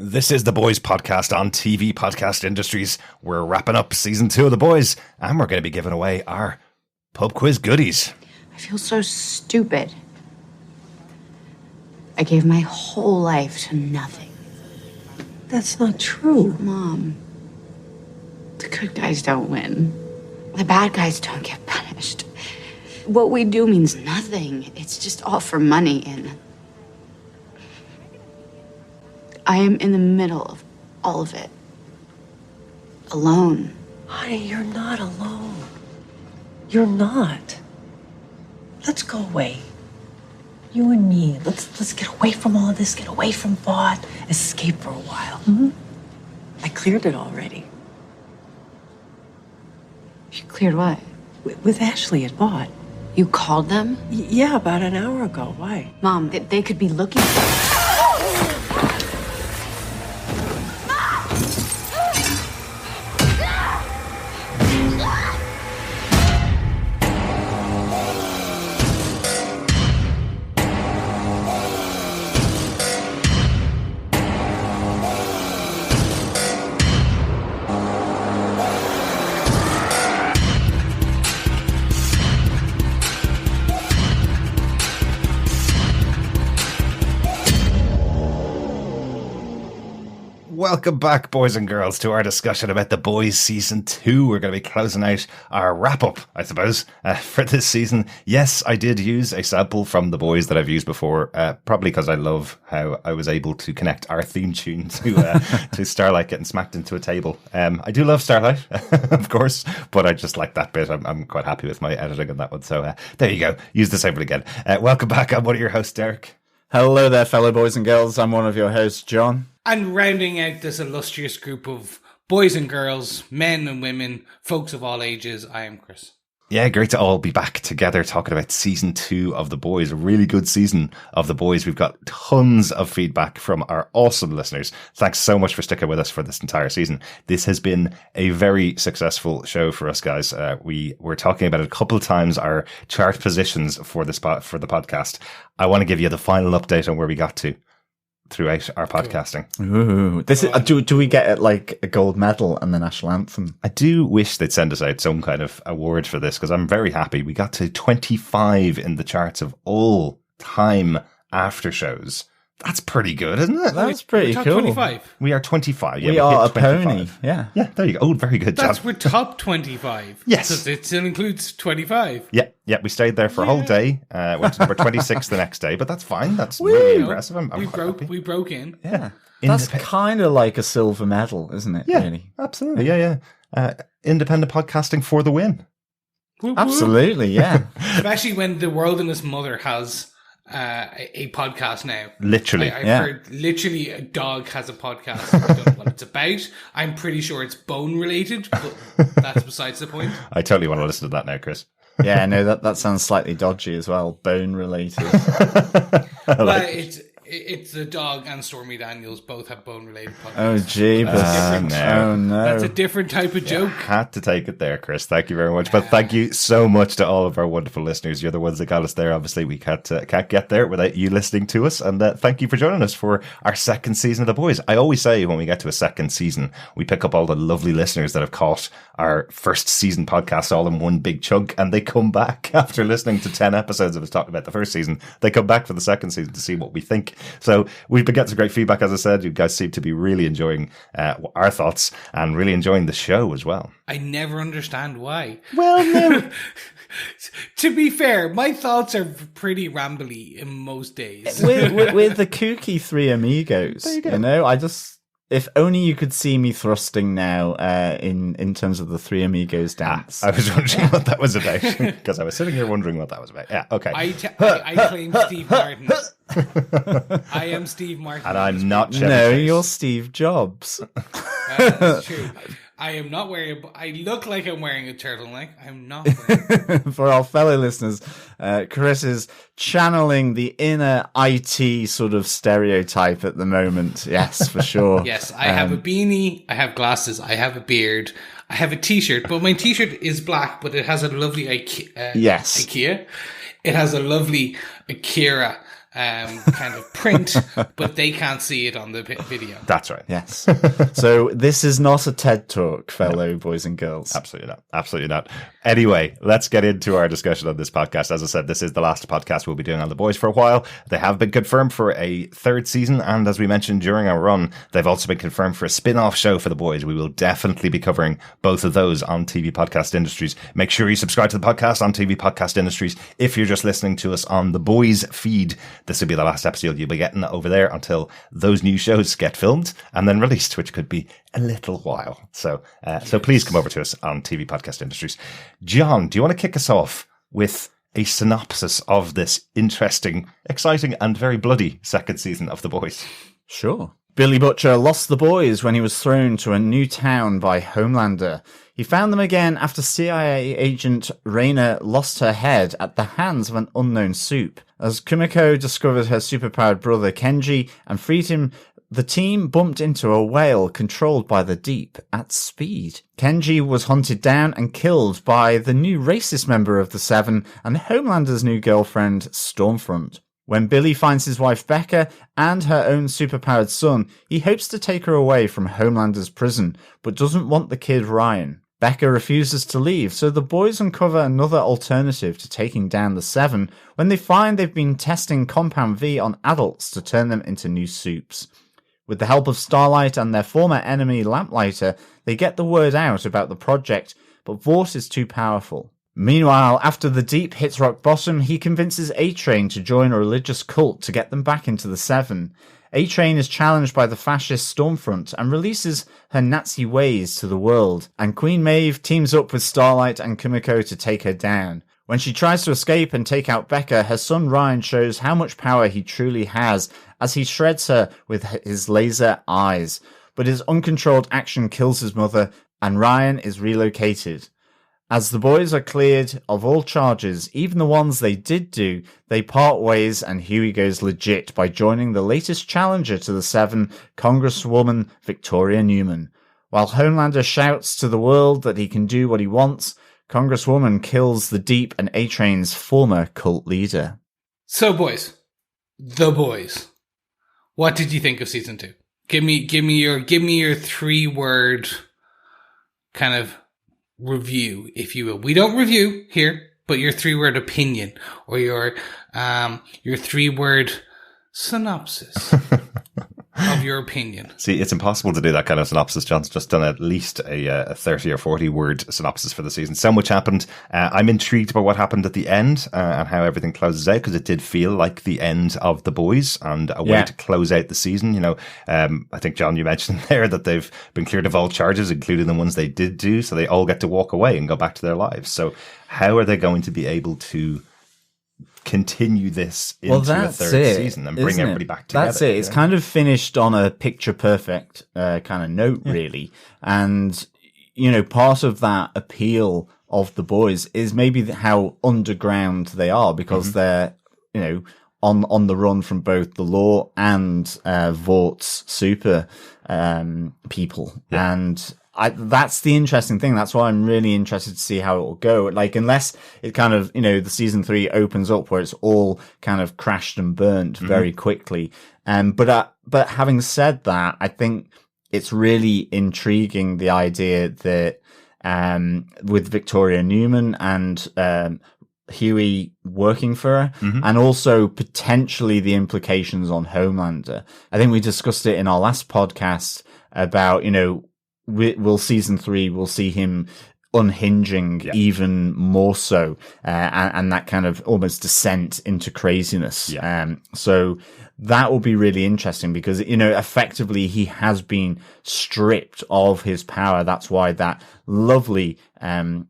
This is The Boys podcast on TV Podcast Industries. We're wrapping up season 2 of The Boys, and we're going to be giving away our pub quiz goodies. I feel so stupid. I gave my whole life to nothing. That's not true. Mom, the good guys don't win. The bad guys don't get punished. What we do means nothing. It's just all for money, and I am in the middle of all of it. Alone. Honey, you're not alone. You're not. Let's go away. You and me. Let's get away from all of this, get away from Vought, escape for a while. Mm-hmm. I cleared it already. You cleared what? With Ashley at Vought. You called them? Yeah, about an hour ago. Why? Mom, they could be looking for Welcome back, boys and girls, to our discussion about The Boys Season 2. We're going to be closing out our wrap-up, I suppose, for this season. Yes, I did use a sample from The Boys that I've used before, probably because I love how I was able to connect our theme tune to Starlight getting smacked into a table. I do love Starlight, of course, but I just like that bit. I'm quite happy with my editing on that one. So there you go. Use the sample again. Welcome back. I'm one of your hosts, Derek. Hello there, fellow boys and girls. I'm one of your hosts, John. And rounding out this illustrious group of boys and girls, men and women, folks of all ages, I am Chris. Yeah, great to all be back together talking about season 2 of The Boys. A really good season of The Boys. We've got tons of feedback from our awesome listeners. Thanks so much for sticking with us for this entire season. This has been a very successful show for us, guys. We were talking about it a couple of times, our chart positions for the podcast. I want to give you the final update on where we got to throughout our podcasting. Ooh, this is, do we get like a gold medal and the national anthem? I do wish they'd send us out some kind of award for this, because I'm very happy. We got to 25 in the charts of all time after shows. That's pretty good, isn't it? That's pretty top cool. 25. We are 25. Yeah, we are a 25. pony. Yeah. Yeah, there you go. Oh, very good job. We're top 25. Yes. So it still includes 25. Yeah, we stayed there for a whole day. Went to number 26 the next day, but that's fine. That's really impressive. We broke in. Yeah. That's kind of like a silver medal, isn't it? Yeah, really? Absolutely. Yeah. Independent podcasting for the win. Whoop, whoop. Absolutely, yeah. Especially when the Wilderness Mother has a podcast now. Literally. I've heard literally a dog has a podcast. I don't know what it's about. I'm pretty sure it's bone related, but that's besides the point. I totally want to listen to that now, Chris. Yeah, no, that sounds slightly dodgy as well. Bone related. Well, it's the dog and Stormy Daniels both have bone related podcasts. Oh, jeebus. Oh, no. That's a different type of joke. Had to take it there, Chris. Thank you very much. But thank you so much to all of our wonderful listeners. You're the ones that got us there. Obviously, we can't get there without you listening to us. And thank you for joining us for our second season of The Boys. I always say when we get to a second season, we pick up all the lovely listeners that have caught our first season podcast all in one big chunk, and they come back after listening to 10 episodes of us talking about the first season. They come back for the second season to see what we think. So we've been getting some great feedback, as I said. You guys seem to be really enjoying our thoughts and really enjoying the show as well. I never understand why. Well, no. To be fair, my thoughts are pretty rambly in most days. with the kooky three amigos, There you go. you know, if only you could see me thrusting now in terms of the three amigos dance. I was wondering what that was about, because I was sitting here wondering what that was about. Yeah, okay. I claim Steve Martin. I am Steve Martin. And I'm not Chevy No, Chase. you're Steve Jobs. That's true. I am not wearing I look like I'm wearing a turtleneck. I'm not wearing For our fellow listeners, Chris is channeling the inner IT sort of stereotype at the moment. Yes, for sure. Yes, I have a beanie, I have glasses, I have a beard, I have a t-shirt, but my t-shirt is black, but it has a lovely Yes. IKEA. It has a lovely Akira kind of print, but they can't see it on the video. That's right. Yes. So this is not a TED Talk, fellow boys and girls. Absolutely not. Absolutely not. Anyway, let's get into our discussion on this podcast. As I said, this is the last podcast we'll be doing on The Boys for a while. They have been confirmed for a third season, and as we mentioned during our run, they've also been confirmed for a spin-off show for The Boys. We will definitely be covering both of those on TV Podcast Industries. Make sure you subscribe to the podcast on TV Podcast Industries. If you're just listening to us on The Boys feed, this will be the last episode you'll be getting over there until those new shows get filmed and then released, which could be a little while. So please come over to us on TV Podcast Industries. John, do you want to kick us off with a synopsis of this interesting, exciting, and very bloody second season of The Boys? Sure. Billy Butcher lost the boys when he was thrown to a new town by Homelander. He found them again after CIA Agent Raynor lost her head at the hands of an unknown Supe. As Kumiko discovered her superpowered brother Kenji and freed him, the team bumped into a whale controlled by the deep at speed. Kenji was hunted down and killed by the new racist member of the Seven and Homelander's new girlfriend, Stormfront. When Billy finds his wife Becca and her own superpowered son, he hopes to take her away from Homelander's prison, but doesn't want the kid Ryan. Becca refuses to leave, so the boys uncover another alternative to taking down the Seven when they find they've been testing Compound V on adults to turn them into new Supes. With the help of Starlight and their former enemy Lamplighter, they get the word out about the project, but Vought is too powerful. Meanwhile, after the Deep hits rock bottom, he convinces A-Train to join a religious cult to get them back into the Seven. A-Train is challenged by the fascist Stormfront and releases her Nazi ways to the world, and Queen Maeve teams up with Starlight and Kumiko to take her down. When she tries to escape and take out Becca, her son Ryan shows how much power he truly has as he shreds her with his laser eyes. But his uncontrolled action kills his mother, and Ryan is relocated. As the boys are cleared of all charges, even the ones they did do, they part ways and Huey goes legit by joining the latest challenger to the Seven, Congresswoman Victoria Newman. While Homelander shouts to the world that he can do what he wants, Congresswoman kills the Deep and A-Train's former cult leader. So, boys, The Boys. What did you think of season 2? Give me your 3-word kind of review, if you will. We don't review here, but your 3-word opinion or your 3-word synopsis of your opinion. See, it's impossible to do that kind of synopsis. John's just done at least a 30 or 40 word synopsis for the season. So much happened. I'm intrigued by what happened at the end and how everything closes out, because it did feel like the end of The Boys and a way to close out the season. You know, I think, John, you mentioned there that they've been cleared of all charges, including the ones they did do. So they all get to walk away and go back to their lives. So how are they going to be able to continue this into a third season and bring everybody back together? That's it. It's kind of finished on a picture perfect kind of note, really. And, you know, part of that appeal of The Boys is maybe how underground they are, because they're, you know, on the run from both the law and Vaught's super people. Yeah. And that's the interesting thing. That's why I'm really interested to see how it will go. Like, unless it kind of, you know, the season 3 opens up where it's all kind of crashed and burnt very quickly. But having said that, I think it's really intriguing, the idea that, with Victoria Newman and, Huey working for her, and also potentially the implications on Homelander. I think we discussed it in our last podcast about, you know, will season 3, we'll see him unhinging even more so, and that kind of almost descent into craziness. So that will be really interesting, because, you know, effectively he has been stripped of his power. That's why that lovely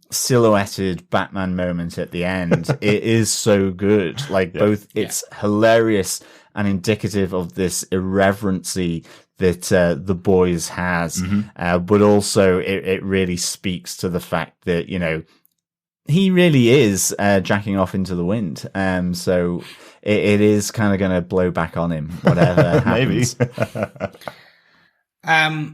silhouetted Batman moment at the end, it is so good. Like, both it's hilarious and indicative of this irreverency that The Boys has, but also it really speaks to the fact that, you know, he really is jacking off into the wind. So it is kind of going to blow back on him, whatever happens. I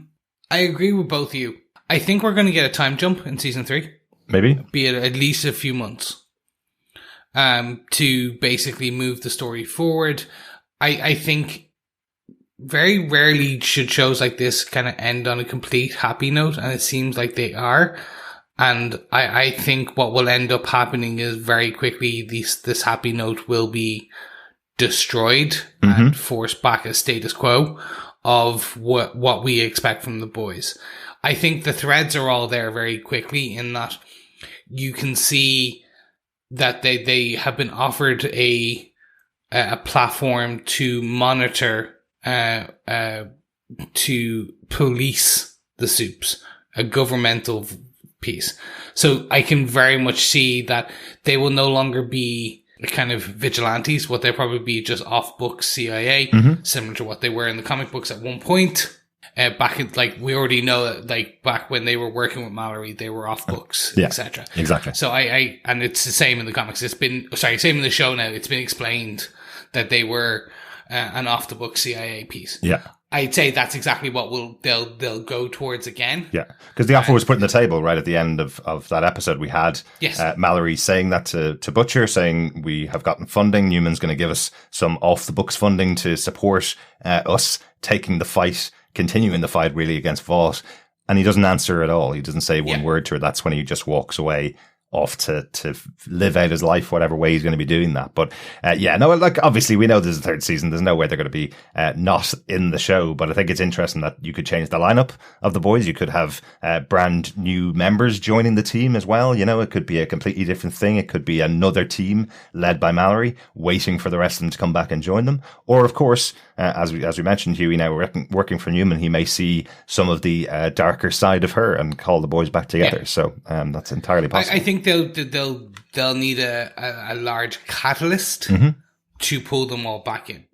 agree with both of you. I think we're going to get a time jump in season 3. Maybe. Be it at least a few months. to basically move the story forward. I think very rarely should shows like this kind of end on a complete happy note, and it seems like they are. And I think what will end up happening is very quickly this happy note will be destroyed and forced back a status quo of what we expect from the boys. I think the threads are all there very quickly, in that you can see that they have been offered a platform to monitor, to police the Supes, a governmental piece. So I can very much see that they will no longer be kind of vigilantes. What they'll probably be just off-book CIA, similar to what they were in the comic books at one point. Back in, like, we already know, like, back when they were working with Mallory, they were off books, etc. Exactly. So and it's the same in the comics. Same in the show now. It's been explained that they were an off the book CIA piece. Yeah. I'd say that's exactly what they'll go towards again. Yeah, because the offer was put on the table right at the end of that episode. We had Mallory saying that to Butcher, saying we have gotten funding. Newman's going to give us some off the books funding to support us taking the fight, continuing the fight really against Vought. And he doesn't answer at all. He doesn't say one word to her. That's when he just walks away, off to live out his life, whatever way he's going to be doing that. But like, obviously we know there's a third season. There's no way they're going to be not in the show. But I think it's interesting that you could change the lineup of the boys. You could have brand new members joining the team as well. You know, it could be a completely different thing. It could be another team led by Mallory, waiting for the rest of them to come back and join them. Or of course, as we mentioned, Huey now working for Newman, he may see some of the darker side of her and call the boys back together. So that's entirely possible. I think they'll need a large catalyst to pull them all back in.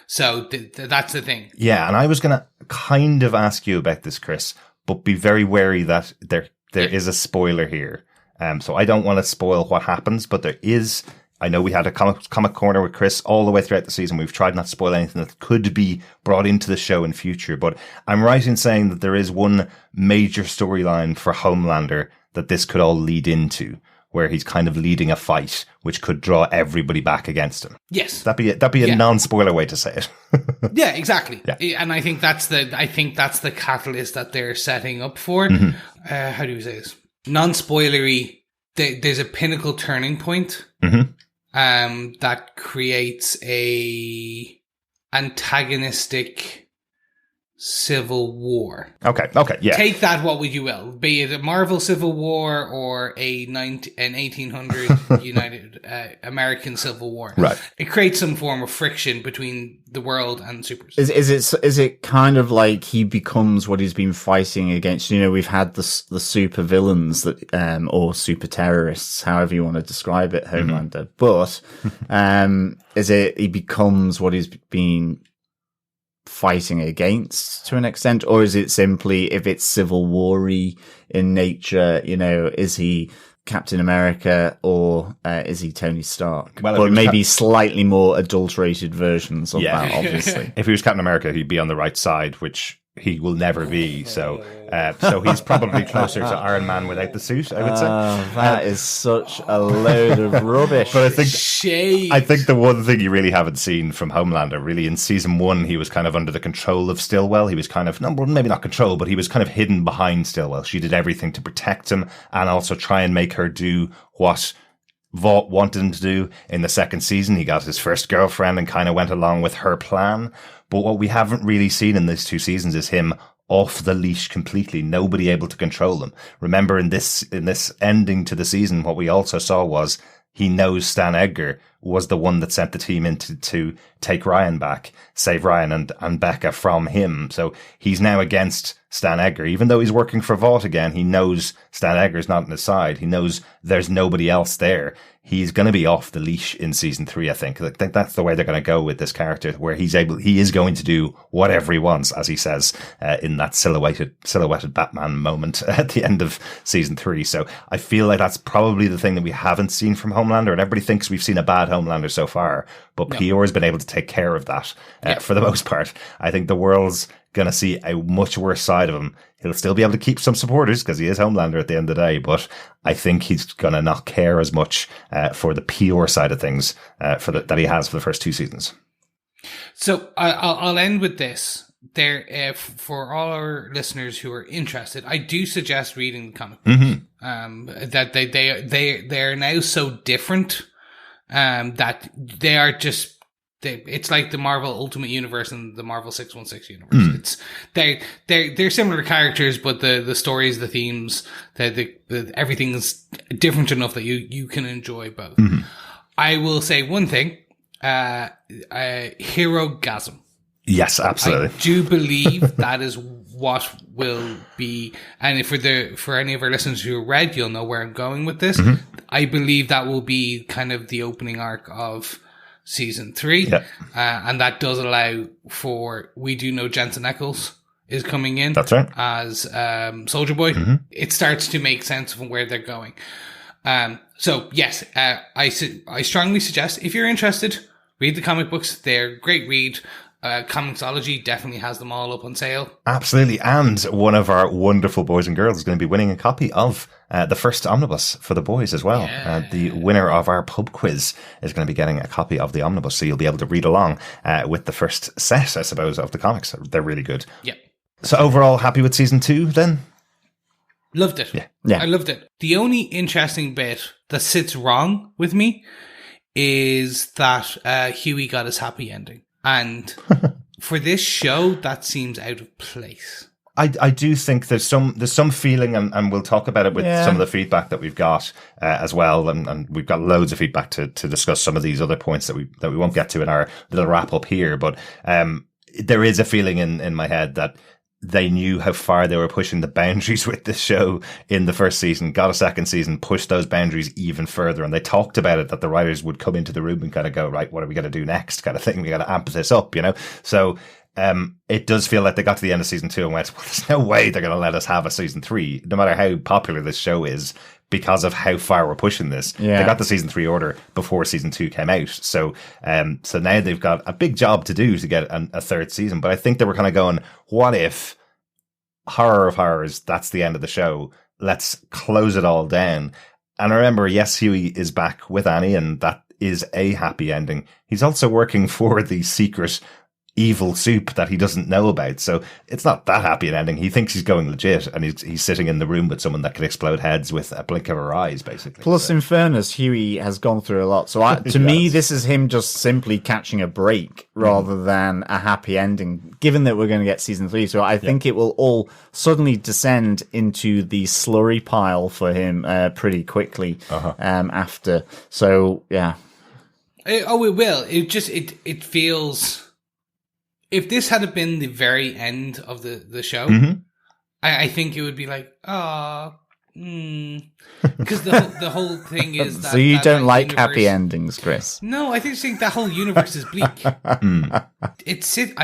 So that's the thing. Yeah, and I was going to kind of ask you about this, Chris, but be very wary that there is a spoiler here. So I don't want to spoil what happens, but there is. I know we had a comic corner with Chris all the way throughout the season. We've tried not to spoil anything that could be brought into the show in future, but I'm right in saying that there is one major storyline for Homelander that this could all lead into, where he's kind of leading a fight which could draw everybody back against him. Yes, that'd be a non-spoiler way to say it. Yeah, exactly. Yeah. And I think that's the catalyst that they're setting up for. How do you say this? Non-spoilery. There's a pinnacle turning point. That creates a antagonistic civil war. Okay, yeah. Take that what you will, be it a Marvel Civil War or an 1800 United American Civil War. Right. It creates some form of friction between the world and supers. Is it kind of like he becomes what he's been fighting against? You know, we've had the super villains that or super terrorists, however you want to describe it, Homelander. But is it he becomes what he's been fighting against to an extent, or is it simply, if it's civil war-y in nature, you know, is he Captain America or is he Tony Stark? Well, but maybe slightly more adulterated versions of that, obviously. If he was Captain America, he'd be on the right side, which he will never be. So he's probably closer to Iron Man without the suit, I would say. That is such a load of rubbish. But I think the one thing you really haven't seen from Homelander, really, in season 1, he was kind of under the control of Stillwell. He was kind of, maybe not control, but he was kind of hidden behind Stillwell. She did everything to protect him and also try and make her do what Vought wanted him to do. In the second season, he got his first girlfriend and kind of went along with her plan. But what we haven't really seen in these 2 seasons is him off the leash completely, nobody able to control him. Remember, in this ending to the season, what we also saw was he knows Stan Edgar was the one that sent the team in to take Ryan back, save Ryan and Becca from him. So he's now against Stan Edgar. Even though he's working for Vought again, he knows Stan Edgar's not on his side. He knows there's nobody else there. He's going to be off the leash in season 3, I think. I think that's the way they're going to go with this character, where he is going to do whatever he wants, as he says, in that silhouetted Batman moment at the end of season 3. So I feel like that's probably the thing that we haven't seen from Homelander, and everybody thinks we've seen a bad Homelander so far, but PR has been able to take care of that for the most part. I think the world's going to see a much worse side of him. He'll still be able to keep some supporters because he is Homelander at the end of the day, but I think he's going to not care as much for the PR side of things that he has for the first 2 seasons. So I'll end with this. There, for all our listeners who are interested, I do suggest reading the comic books. That they are now so different that they are just. It's like the Marvel Ultimate Universe and the Marvel 616 universe. They're similar characters, but the stories, the themes, everything is different enough that you can enjoy both. I will say one thing: hero-gasm. Yes, absolutely. I do believe that is what will be, and for any of our listeners who read, you'll know where I'm going with this. I believe that will be kind of the opening arc of season 3, and that does allow for, we do know Jensen Ackles is coming in. That's right. As Soldier Boy. It starts to make sense from where they're going. So yes, I strongly suggest, if you're interested, read the comic books. They're a great read. Comixology definitely has them all up on sale. Absolutely. And one of our wonderful boys and girls is going to be winning a copy of the first omnibus for the boys as well. Yeah. The winner of our pub quiz is going to be getting a copy of the omnibus. So you'll be able to read along with the first set, I suppose, of the comics. They're really good. Yep. So overall, happy with season 2 then? Loved it. Yeah. I loved it. The only interesting bit that sits wrong with me is that Huey got his happy ending. And for this show, that seems out of place. I do think there's some feeling, and we'll talk about it with some of the feedback that we've got as well, and we've got loads of feedback to discuss some of these other points that we won't get to in our little wrap up here. But there is a feeling in my head that they knew how far they were pushing the boundaries with this show in the first season, got a second season, pushed those boundaries even further. And they talked about it, that the writers would come into the room and kind of go, right, what are we going to do next kind of thing? We got to amp this up, So it does feel like they got to the end of season 2 and went, well, there's no way they're going to let us have a season 3, no matter how popular this show is, because of how far we're pushing this. Yeah. They got the season 3 order before season 2 came out. So now they've got a big job to do to get a third season. But I think they were kind of going, what if, horror of horrors, that's the end of the show, let's close it all down. And I remember, yes, Huey is back with Annie, and that is a happy ending. He's also working for the secret evil Supe that he doesn't know about, so it's not that happy an ending. He thinks he's going legit, and he's sitting in the room with someone that can explode heads with a blink of her eyes, basically. Plus, in fairness, Huey has gone through a lot. So to me, this is him just simply catching a break rather than a happy ending, given that we're going to get season 3. So I think it will all suddenly descend into the slurry pile for him pretty quickly after. So, yeah. It will. It feels... If this had been the very end of the show, I think it would be like, because the whole thing is that... So you don't like universe, happy endings, Chris? No, I think that whole universe is bleak. I'm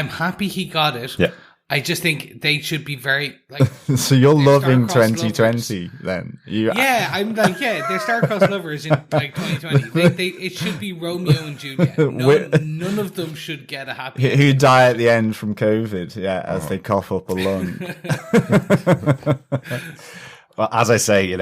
happy he got it. Yeah. I just think they should be very like. So you're loving star-crossed 2020 lovers. then? I'm like, they're star-crossed lovers in like 2020. It should be Romeo and Juliet. None of them should get a happy ending. Who die at the end from COVID, as they cough up a lung. Well, as I say,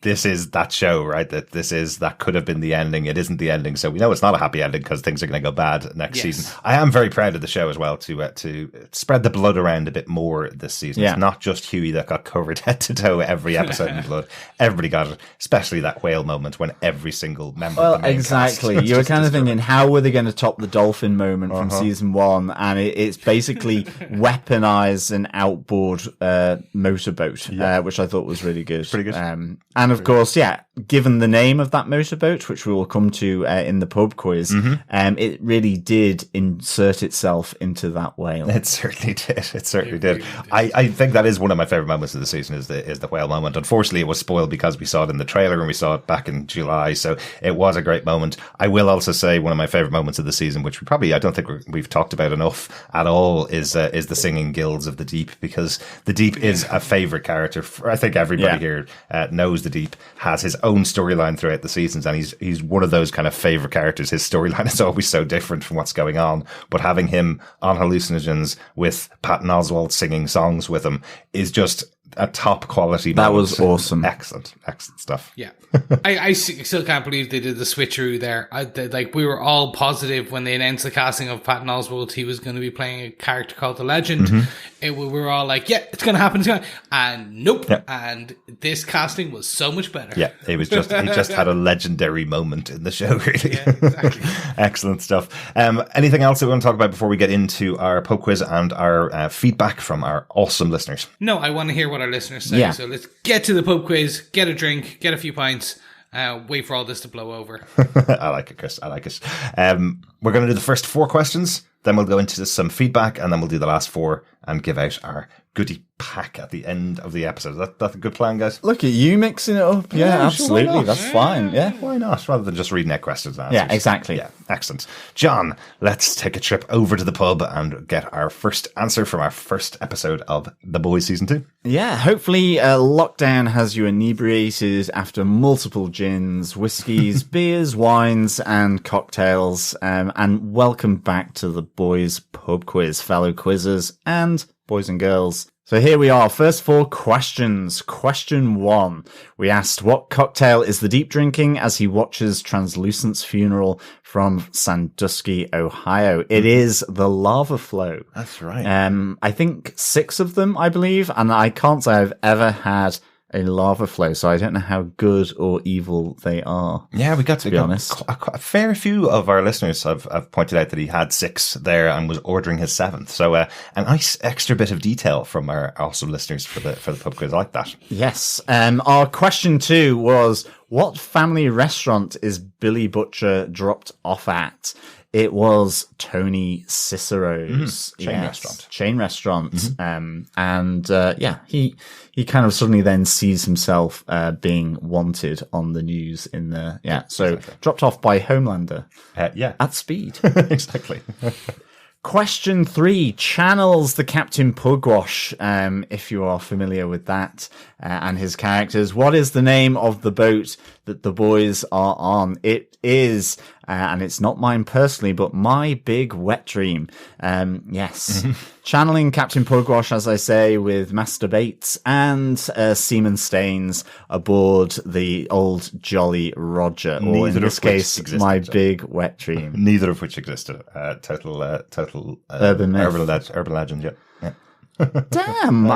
this is that show, right? That could have been the ending. It isn't the ending, so we know it's not a happy ending because things are going to go bad next season. I am very proud of the show as well to spread the blood around a bit more this season. Yeah. It's not just Huey that got covered head to toe every episode in blood. Everybody got it, especially that whale moment when every single member. of the main exactly. cast You were just kind of destroyed. thinking, how were they going to top the dolphin moment from season 1? And it's basically weaponized an outboard motorboat, which I thought was really good. Pretty good. And of course, given the name of that motorboat, which we will come to in the pub quiz, it really did insert itself into that whale. It certainly did. It certainly did. I think that is one of my favorite moments of the season is the whale moment. Unfortunately, it was spoiled because we saw it in the trailer and we saw it back in July. So it was a great moment. I will also say one of my favorite moments of the season, which I don't think we've talked about enough at all, is the singing guilds of the Deep, because the Deep is a favorite character. I think everybody here knows the Deep has his own storyline throughout the seasons, and he's one of those kind of favorite characters. His storyline is always so different from what's going on, but having him on hallucinogens with Patton Oswalt singing songs with him is just a top quality That moment. was awesome. Excellent stuff. Yeah. I still can't believe they did the switcheroo there. We were all positive when they announced the casting of Patton Oswalt. He was going to be playing a character called the Legend. We were all like, yeah, it's going to happen. And nope. Yeah. And this casting was so much better. Yeah, he just had a legendary moment in the show, really. Yeah, exactly. Excellent stuff. Anything else that we want to talk about before we get into our pub quiz and our feedback from our awesome listeners? No, I want to hear what our listeners say. Yeah. So let's get to the pub quiz, get a drink, get a few pints, wait for all this to blow over. I like it, Chris. I like it. We're going to do the first 4 questions, then we'll go into some feedback, and then we'll do the last 4 and give out our goodie pack at the end of the episode. That's a good plan, guys? Look at you mixing it up. Yeah, Yeah, sure, why absolutely. not? That's fine. Yeah. Why not? Rather than just reading out questions and Yeah, answers. exactly. Yeah, excellent. John, let's take a trip over to the pub and get our first answer from our first episode of The Boys Season 2. Yeah, hopefully lockdown has you inebriated after multiple gins, whiskies, beers, wines, and cocktails. And welcome back to the Boys Pub Quiz, fellow quizzers and boys and girls. So here we are, first 4 questions. Question 1. We asked, what cocktail is the Deep drinking as he watches Translucent's funeral from Sandusky, Ohio? It is the Lava Flow. That's right. I think 6 of them, I believe, and I can't say I've ever had a lava flow, so I don't know how good or evil they are. Yeah, we got to be honest. A fair few of our listeners have pointed out that he had 6 there and was ordering his 7th. So a nice extra bit of detail from our awesome listeners for the pub quiz. I like that. Yes. Our question 2 was, what family restaurant is Billy Butcher dropped off at? It was Tony Cicero's chain restaurant. He kind of suddenly then sees himself being wanted on the news in the exactly. Dropped off by Homelander. At speed. Exactly. Question 3 channels the Captain Pugwash, if you are familiar with that, and his characters. What is the name of the boat that the boys are on? It is, and it's not mine personally, but My Big Wet Dream. Yes. Channeling Captain Pugwash, as I say, with Master Bates and Seaman Staines aboard the old Jolly Roger, or in this case, My Big Wet Dream. Neither of which existed. Total urban legend, yeah. Damn,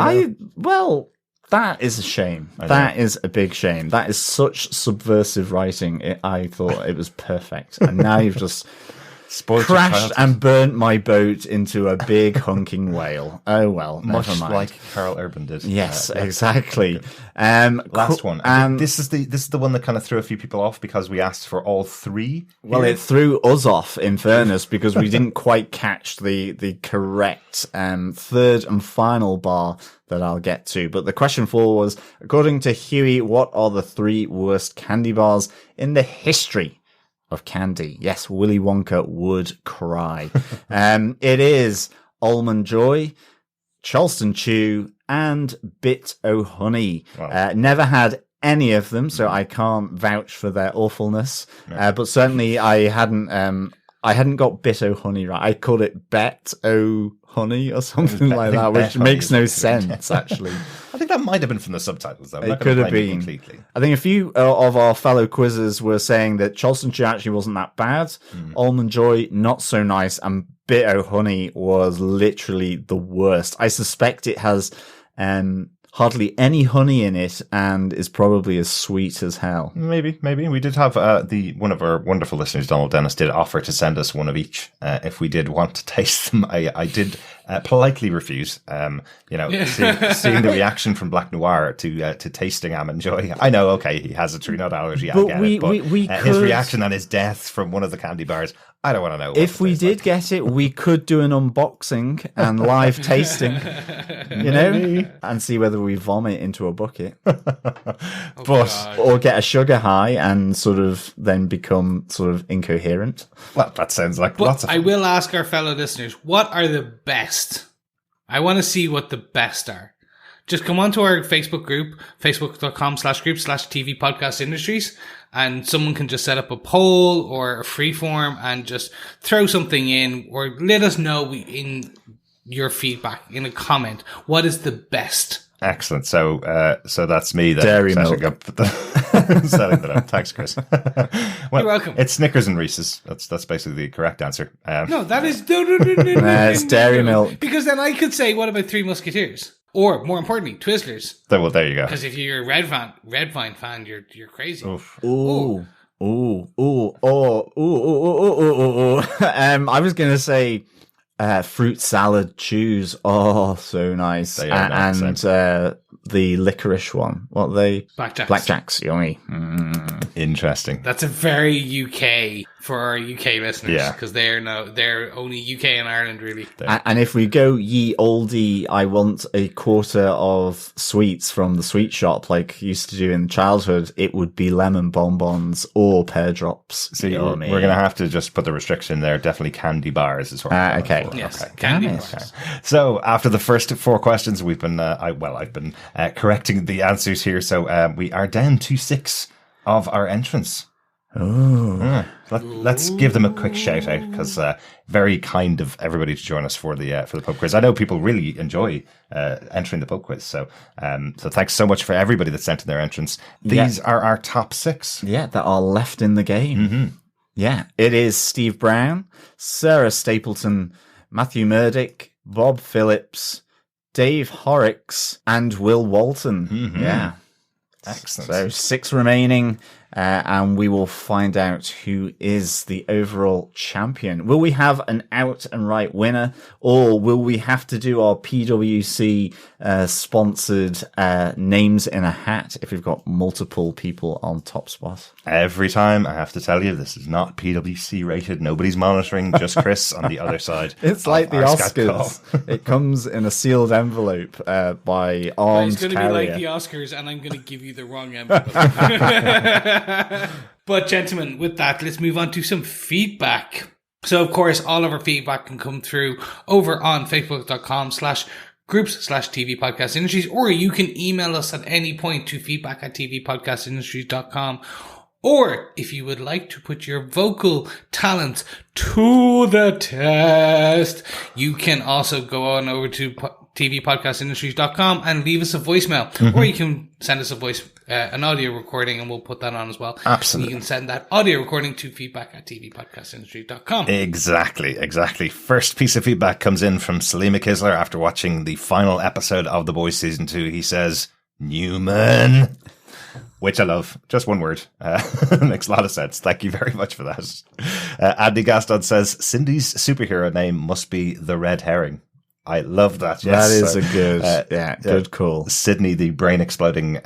that is a shame. That is a big shame. That is such subversive writing. I thought it was perfect. And now you've just crashed and burnt my boat into a big hunking whale. Oh, well, much never mind. like Carl Urban did. Yes, exactly. Last one. And this is the one that kind of threw a few people off because we asked for all 3. Well, it threw us off, in fairness, because we didn't quite catch the correct third and final bar that I'll get to. But the question 4 was, according to Huey, what are the 3 worst candy bars in the history of candy? Yes, Willy Wonka would cry. It is Almond Joy, Charleston Chew, and Bit O' Honey. Wow. Never had any of them, so I can't vouch for their awfulness. But certainly I hadn't got Bit O' Honey right. I called it Bet O' Honey or something like that, which makes no sense, actually. I think that might have been from the subtitles, though. It could have been. Completely. I think a few of our fellow quizzers were saying that Charleston Chew actually wasn't that bad. Almond Joy, not so nice. And Bit O' Honey was literally the worst. I suspect it has hardly any honey in it and is probably as sweet as hell. Maybe. We did have one of our wonderful listeners, Donald Dennis, did offer to send us one of each if we did want to taste them. I did politely refuse. Seeing the reaction from Black Noir to tasting Almond Joy. I know, okay, he has a tree nut allergy. I get it, but his reaction and his death from one of the candy bars, I don't want to know. If we did get it, we could do an unboxing and live tasting, and see whether we vomit into a bucket, or get a sugar high and sort of then become sort of incoherent. Well, that sounds like lots of fun. I will ask our fellow listeners, what are the best? I want to see what the best are. just come onto our Facebook group, facebook.com/group/TV Podcast Industries, and someone can just set up a poll or a free form and just throw something in, or let us know in your feedback in a comment. What is the best? Excellent. So that's me then. Dairy milk. Setting that up. Thanks, Chris. Well, You're welcome. It's Snickers and Reese's. That's basically the correct answer. No, that is no. It's dairy milk. Because then I could say, what about Three Musketeers? Or more importantly, Twizzlers. Well, there you go. Because if you're a Red Vine fan, you're crazy. Oof. Ooh. I was gonna say fruit salad chews. Oh, so nice. They are nice, and the licorice one. What are they? Blackjacks. Yummy. Interesting. That's a very UK for our UK listeners. Yeah. Because they're only UK and Ireland, really. And if we go ye oldie, I want a quarter of sweets from the sweet shop like used to do in childhood, it would be lemon bonbons or pear drops. So we're going to have to just put the restriction there. Definitely candy bars is what we're going okay. for. Yes, Okay. candy Damn bars. it. So after the first 4 questions, we've been, I've been correcting the answers here. So we are down to 6 of our entrants. Oh. Let's give them a quick shout out because very kind of everybody to join us for the pub quiz. I know people really enjoy entering the pub quiz, so thanks so much for everybody that sent in their entrants. These are our top 6. Yeah, that are left in the game. Mm-hmm. Yeah, it is Steve Brown, Sarah Stapleton, Matthew Murdick, Bob Phillips, Dave Horrocks, and Will Walton. Mm-hmm. Yeah. Excellent. So 6 remaining, and we will find out who is the overall champion. Will we have an out and right winner, or will we have to do our PwC sponsored names in a hat if we've got multiple people on top spot? Every time I have to tell you, this is not PwC rated. Nobody's monitoring, just Chris on the other side. It's like the our Skype Oscars. It comes in a sealed envelope by armed It's going to carrier. be like the Oscars, and I'm going to give you the wrong envelope. But gentlemen, with that, let's move on to some feedback. So, of course, all of our feedback can come through over on facebook.com/groups/TV Podcast Industries, or you can email us at any point to feedback@tvpodcastindustries.com. Or if you would like to put your vocal talent to the test, you can also go on over to tvpodcastindustries.com and leave us a voicemail. Mm-hmm. Or you can send us an audio recording, and we'll put that on as well. Absolutely. You can send that audio recording to feedback@tvpodcastindustries.com. Exactly. First piece of feedback comes in from Salima Kisler after watching the final episode of The Boys Season 2. He says, Newman. Which I love. Just one word. Makes a lot of sense. Thank you very much for that. Andy Gaston says, Cindy's superhero name must be the Red Herring. I love that. Yes. That is a good, good call. Sydney, the brain exploding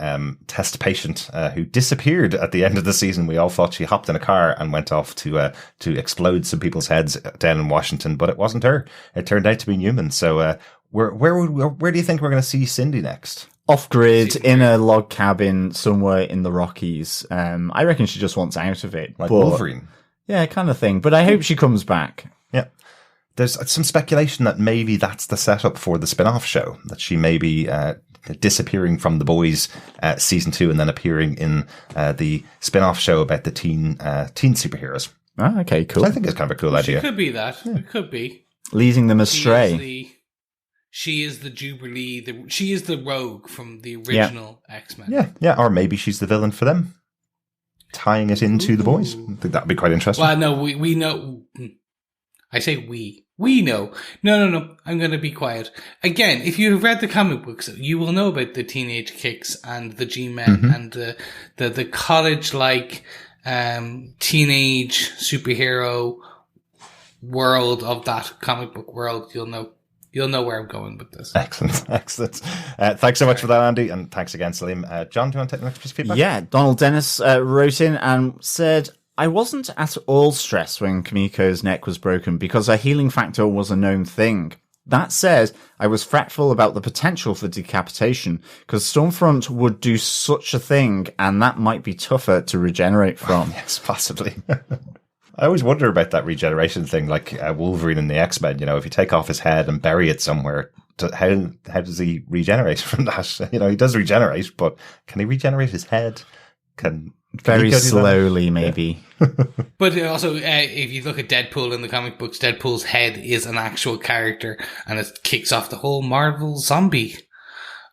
test patient who disappeared at the end of the season. We all thought she hopped in a car and went off to explode some people's heads down in Washington, but it wasn't her. It turned out to be Newman. So where do you think we're going to see Cindy next? Off-grid, in a log cabin somewhere in the Rockies. I reckon she just wants out of it. Like Wolverine. Yeah, kind of thing. But I hope she comes back. Yeah. There's some speculation that maybe that's the setup for the spin-off show, that she may be disappearing from The Boys season 2 and then appearing in the spin-off show about the teen superheroes. Oh, okay, cool. So I think it's kind of a cool idea. It could be that. Yeah. It could be. Leading them astray. She is the Jubilee. She is the Rogue from the original X-Men. Yeah. Or maybe she's the villain for them, tying it into The Boys. I think that'd be quite interesting. Well, no, we know. I say we. We know. No. I'm going to be quiet. Again, if you have read the comic books, you will know about the teenage kicks and the G-Men and the college-like teenage superhero world of that comic book world. You'll know where I'm going with this. Excellent. Thanks so much for that, Andy, and thanks again, Salim. John, do you want to take the next piece of feedback? Yeah, Donald Dennis wrote in and said, I wasn't at all stressed when Kumiko's neck was broken because her healing factor was a known thing. That said, I was fretful about the potential for decapitation because Stormfront would do such a thing and that might be tougher to regenerate from. Yes, possibly. I always wonder about that regeneration thing, like Wolverine in the X-Men. You know, if you take off his head and bury it somewhere, how does he regenerate from that? You know, he does regenerate, but can he regenerate his head? Can Very Kumiko do slowly, maybe. But also, if you look at Deadpool in the comic books, Deadpool's head is an actual character, and it kicks off the whole Marvel zombie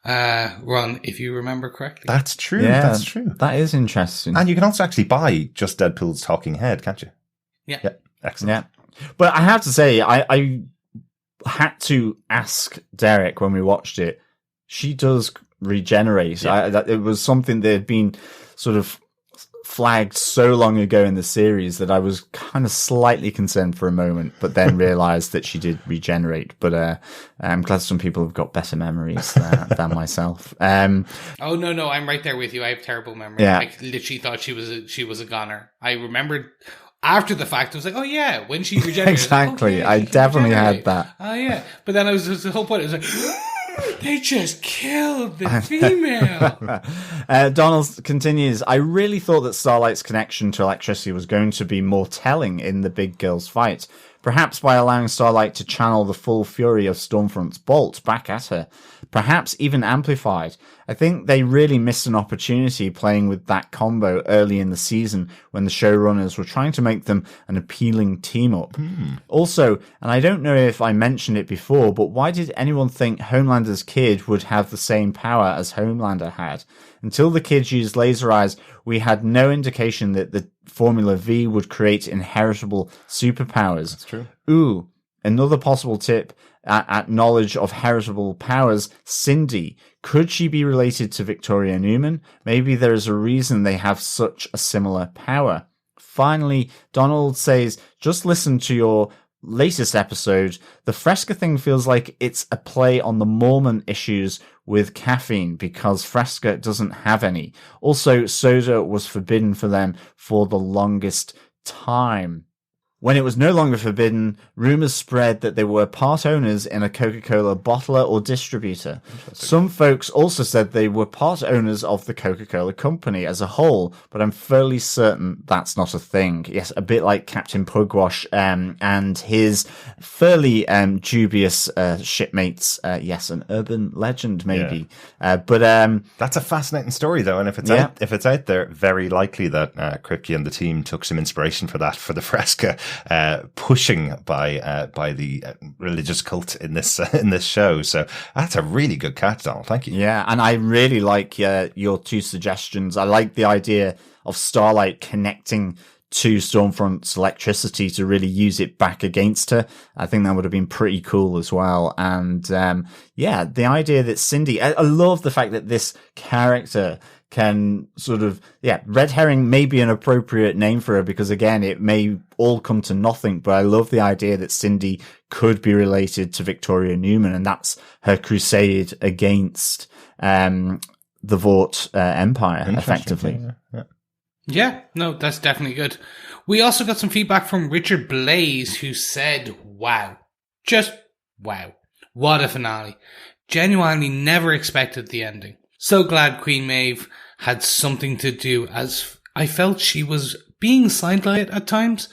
run, if you remember correctly. That's true. Yeah, That's true. That is interesting. And you can also actually buy just Deadpool's talking head, can't you? Yeah. Yeah. Excellent. Yeah. But I have to say, I had to ask Derek when we watched it. She does regenerate. Yeah. It was something that had been sort of flagged so long ago in the series that I was kind of slightly concerned for a moment, but then realized that she did regenerate. But I'm glad some people have got better memories than myself. Oh no, I'm right there with you. I have terrible memory. Yeah. I literally thought she was a goner. I remembered after the fact. I was like, oh yeah, when she regenerated. Exactly. I definitely had that. Oh yeah, but then I was the whole point. It was like. They just killed the female. Donald continues, I really thought that Starlight's connection to electricity was going to be more telling in the big girls fight. Perhaps by allowing Starlight to channel the full fury of Stormfront's bolt back at her. Perhaps even amplified. I think they really missed an opportunity playing with that combo early in the season when the showrunners were trying to make them an appealing team-up. Also, and I don't know if I mentioned it before, but why did anyone think Homelander's kid would have the same power as Homelander had? Until the kids used laser eyes, we had no indication that the Formula V would create inheritable superpowers. That's true. Ooh, another possible tip at knowledge of heritable powers, Cindy. Could she be related to Victoria Newman? Maybe there is a reason they have such a similar power. Finally, Donald says, just listen to your latest episode. The Fresca thing feels like it's a play on the Mormon issues with caffeine because Fresca doesn't have any. Also, soda was forbidden for them for the longest time. When it was no longer forbidden, rumors spread that they were part owners in a Coca-Cola bottler or distributor. Some folks also said they were part owners of the Coca-Cola company as a whole, but I'm fairly certain that's not a thing. Yes, a bit like Captain Pugwash and his fairly dubious shipmates. Yes, an urban legend maybe. Yeah. But that's a fascinating story, though, and if it's out there, very likely that Kripke and the team took some inspiration for that for the Fresca. Pushing by the religious cult in this show. So that's a really good catch, Donald. Thank you. Yeah, and I really like your two suggestions. I like the idea of Starlight connecting to Stormfront's electricity to really use it back against her. I think that would have been pretty cool as well. And the idea that Cindy, I love the fact that this character can sort of, red herring may be an appropriate name for her because, again, it may all come to nothing, but I love the idea that Cindy could be related to Victoria Newman, and that's her crusade against the Vought Empire, effectively. Yeah, no, that's definitely good. We also got some feedback from Richard Blaze, who said, wow. Just wow. What a finale. Genuinely never expected the ending. So glad Queen Maeve had something to do, as I felt she was being sidelined at times,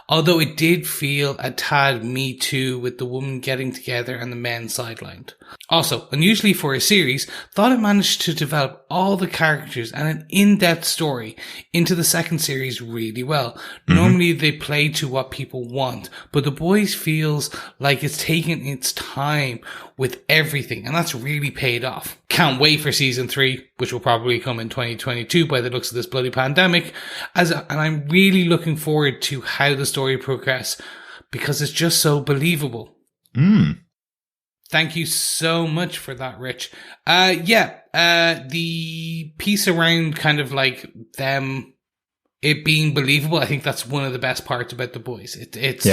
although it did feel a tad Me Too with the women getting together and the men sidelined. Also, unusually for a series, thought it managed to develop all the characters and an in-depth story into the second series really well. Mm-hmm. Normally they play to what people want, but The Boys feels like it's taken its time with everything, and that's really paid off. Can't wait for season 3, which will probably come in 2022 by the looks of this bloody pandemic, and I'm really looking forward to how the story progresses because it's just so believable. Thank you so much for that, Rich. The piece around kind of like them, it being believable, I think that's one of the best parts about The Boys. It's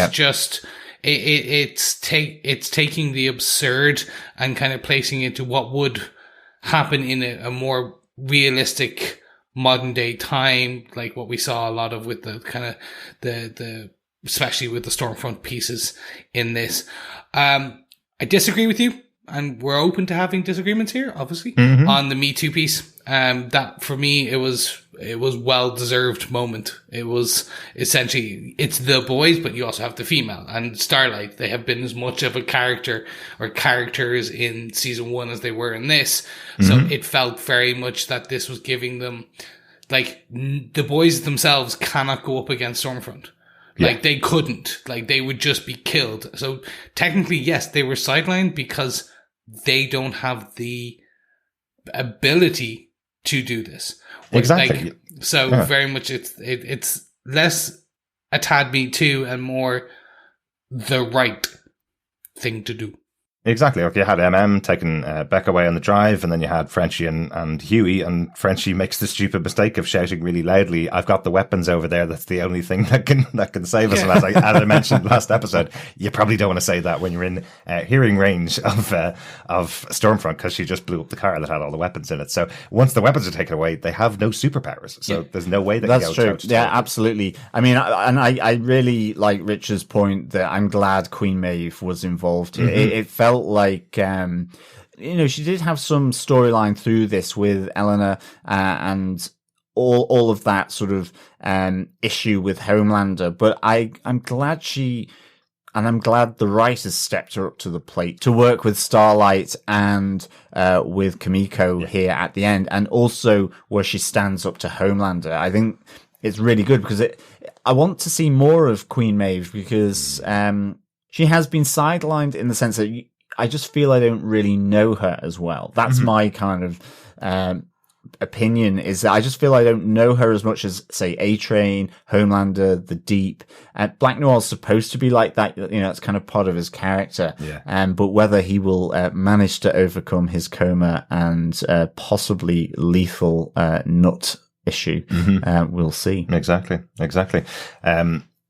taking the absurd and kind of placing it to what would happen in a more realistic modern day time, like what we saw a lot of with the kind of the especially with the Stormfront pieces in this. I disagree with you, and we're open to having disagreements here, obviously, on the Me Too piece. That for me, it was well deserved moment. It was essentially, it's the boys, but you also have the female and Starlight. They have been as much of a character or characters in season 1 as they were in this. So it felt very much that this was giving them, like, the boys themselves cannot go up against Stormfront. Yeah. Like, they couldn't. Like, they would just be killed. So technically, yes, they were sidelined because they don't have the ability to do this. Exactly. Like, very much it's less a tad Me Too and more the right thing to do. Exactly. Okay, you had taking Becca away on the drive, and then you had Frenchie and Huey, and Frenchie makes the stupid mistake of shouting really loudly, "I've got the weapons over there. That's the only thing that can save us." And as I mentioned last episode, you probably don't want to say that when you're in hearing range of Stormfront, because she just blew up the car that had all the weapons in it. So once the weapons are taken away, they have no superpowers. So there's no way that's true. Yeah, absolutely. I mean, I really like Richard's point that I'm glad Queen Maeve was involved here. It felt like she did have some storyline through this with Eleanor and all of that sort of issue with Homelander, but I'm glad I'm glad the writers stepped her up to the plate to work with Starlight and with Kumiko here at the end, and also where she stands up to Homelander. I think it's really good because I want to see more of Queen Maeve, because she has been sidelined in the sense that I just feel I don't really know her as well. That's my kind of opinion, is that I just feel I don't know her as much as, say, A-Train, Homelander, The Deep. Black Noir's supposed to be like that, it's kind of part of his character. Yeah. But whether he will manage to overcome his coma and possibly lethal nut issue, we'll see. Exactly.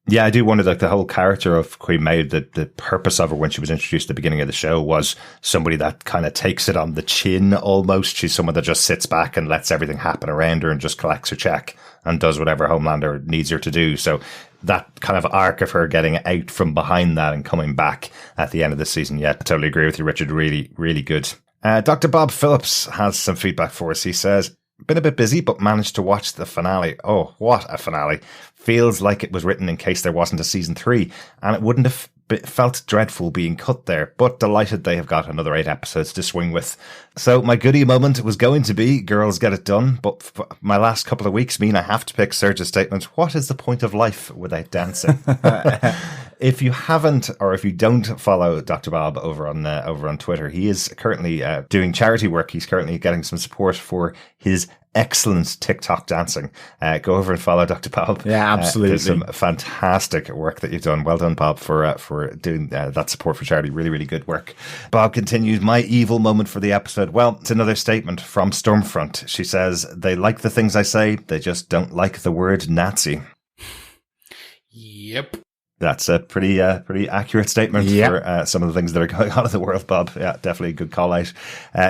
Yeah, I do wonder, like, the whole character of Queen Maeve, the purpose of her when she was introduced at the beginning of the show was somebody that kind of takes it on the chin almost. She's someone that just sits back and lets everything happen around her and just collects her check and does whatever Homelander needs her to do. So that kind of arc of her getting out from behind that and coming back at the end of the season. Yeah, I totally agree with you, Richard. Really, really good. Dr. Bob Phillips has some feedback for us. He says, been a bit busy, but managed to watch the finale. Oh, what a finale. Feels like it was written in case there wasn't a season 3, and it wouldn't have felt dreadful being cut there, but delighted they have got another 8 episodes to swing with. So my goodie moment was going to be Girls Get It Done, but my last couple of weeks mean I have to pick Serge's statement, what is the point of life without dancing? If you haven't, or if you don't follow Dr. Bob over on Twitter, he is currently doing charity work. He's currently getting some support for his excellent TikTok dancing. Go over and follow Dr. Bob. Yeah, absolutely. There's some fantastic work that you've done. Well done, Bob, for doing that support for charity. Really, really good work. Bob continues, my evil moment for the episode. Well, it's another statement from Stormfront. She says, they like the things I say, they just don't like the word Nazi. Yep. That's a pretty accurate statement for some of the things that are going on in the world, Bob. Yeah, definitely a good call out.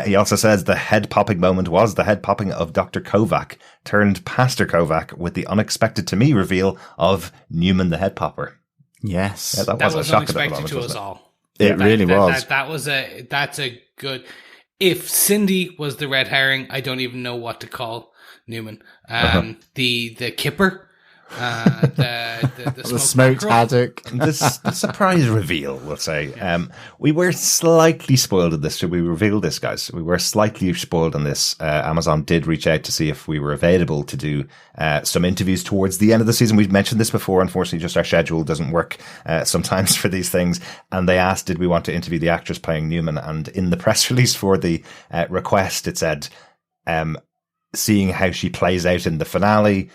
He also says the head popping moment was the head popping of Dr. Kovac turned Pastor Kovac with the unexpected to me reveal of Newman the head popper. Yes. Yeah, that was a shock unexpected to us all. It really was. That's a good. If Cindy was the red herring, I don't even know what to call Newman. The kipper. The smoked haddock. The surprise reveal, we'll say. We were slightly spoiled in this. Should we reveal this, guys? We were slightly spoiled on this. Amazon did reach out to see if we were available to do some interviews towards the end of the season. We've mentioned this before. Unfortunately, just our schedule doesn't work sometimes for these things. And they asked, did we want to interview the actress playing Newman? And in the press release for the request, it said, seeing how she plays out in the finale,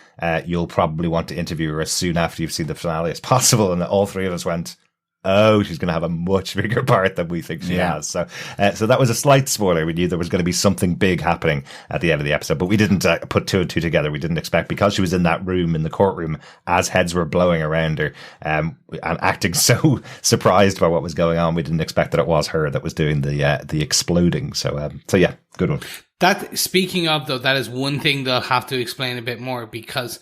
you'll probably want to interview her as soon after you've seen the finale as possible. And all three of us went, oh, she's going to have a much bigger part than we think she has. So that was a slight spoiler. We knew there was going to be something big happening at the end of the episode, but we didn't put 2 and 2 together. We didn't expect, because she was in that room, in the courtroom, as heads were blowing around her, and acting so surprised by what was going on. We didn't expect that it was her that was doing the exploding. So yeah, good one. That, speaking of, though, that is one thing they'll have to explain a bit more, because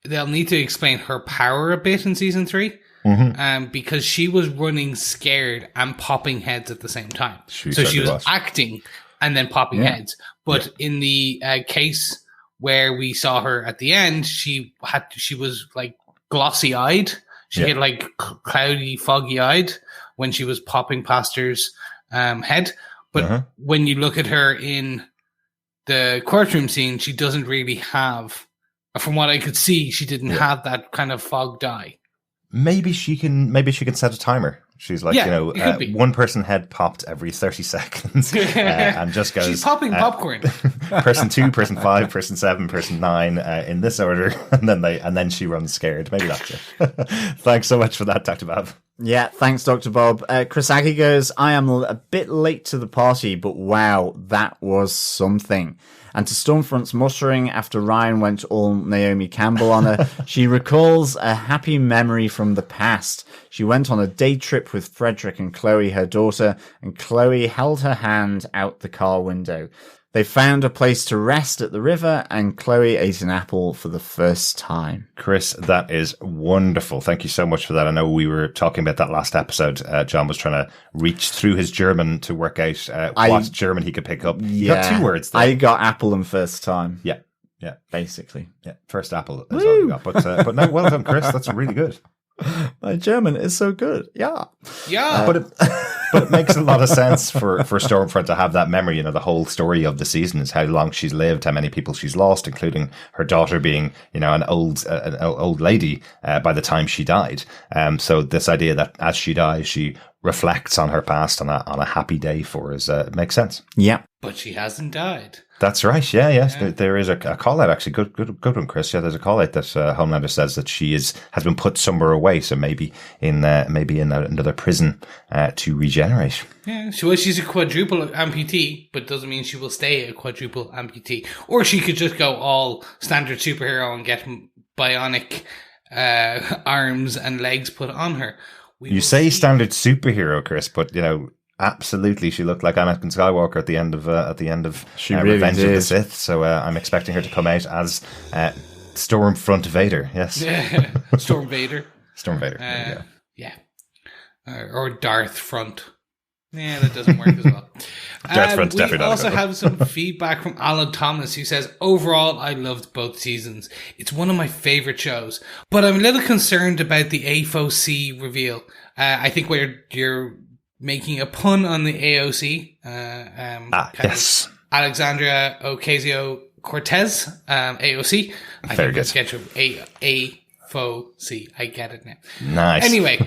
they'll need to explain her power a bit in season 3. Because she was running scared and popping heads at the same time. So she was acting and then popping heads. But in the case where we saw her at the end, she was like glossy eyed. She had like cloudy, foggy eyed when she was popping Pastor's head. But when you look at her in the courtroom scene, she doesn't really have, from what I could see, she didn't have that kind of fogged eye. Maybe she can set a timer. She's like, one person head popped every 30 seconds and just goes. She's popping popcorn. Person 2, person 5, person 7, person 9 in this order, and then she runs scared. Maybe that's it. Thanks so much for that, Dr. Bob. Yeah, thanks, Dr. Bob. Chris Aki goes, I am a bit late to the party, but wow, that was something. And to Stormfront's muttering after Ryan went all Naomi Campbell on her, she recalls a happy memory from the past. She went on a day trip with Frederick and Chloe, her daughter, and Chloe held her hand out the car window. They found a place to rest at the river, and Chloe ate an apple for the first time. Chris, that is wonderful. Thank you so much for that. I know we were talking about that last episode. John was trying to reach through his German to work out what German he could pick up. You got 2 words there. I got apple and first time. Yeah, basically. Yeah, first apple is all you got. But no, well done, Chris. That's really good. My German is so good. Yeah. But it makes a lot of sense for Stormfront to have that memory. The whole story of the season is how long she's lived, how many people she's lost, including her daughter being, an old lady by the time she died. So this idea that as she dies, she reflects on her past on a happy day for us makes sense. Yeah. But she hasn't died. That's right. Yeah. There is a call out, actually. Good one, Chris. Yeah, there's a call out that Homelander says that she has been put somewhere away, so maybe in another prison to regenerate. Yeah, she's a quadruple amputee, but doesn't mean she will stay a quadruple amputee. Or she could just go all standard superhero and get bionic arms and legs put on her. You say standard superhero, Chris, but absolutely, she looked like Anakin Skywalker at the end of Revenge of the Sith. So I'm expecting her to come out as Stormfront Vader. Yes, Storm Vader. Storm Vader. Yeah, or Darth Front. Yeah, that doesn't work as well. Darth Front's definitely not. We also have some feedback from Alan Thomas, who says, overall, I loved both seasons. It's one of my favorite shows, but I'm a little concerned about the AFOC reveal. I think you're making a pun on the AOC. Yes. Alexandria Ocasio-Cortez, AOC. I Very think good. Get AFOC. I get it now. Nice. Anyway,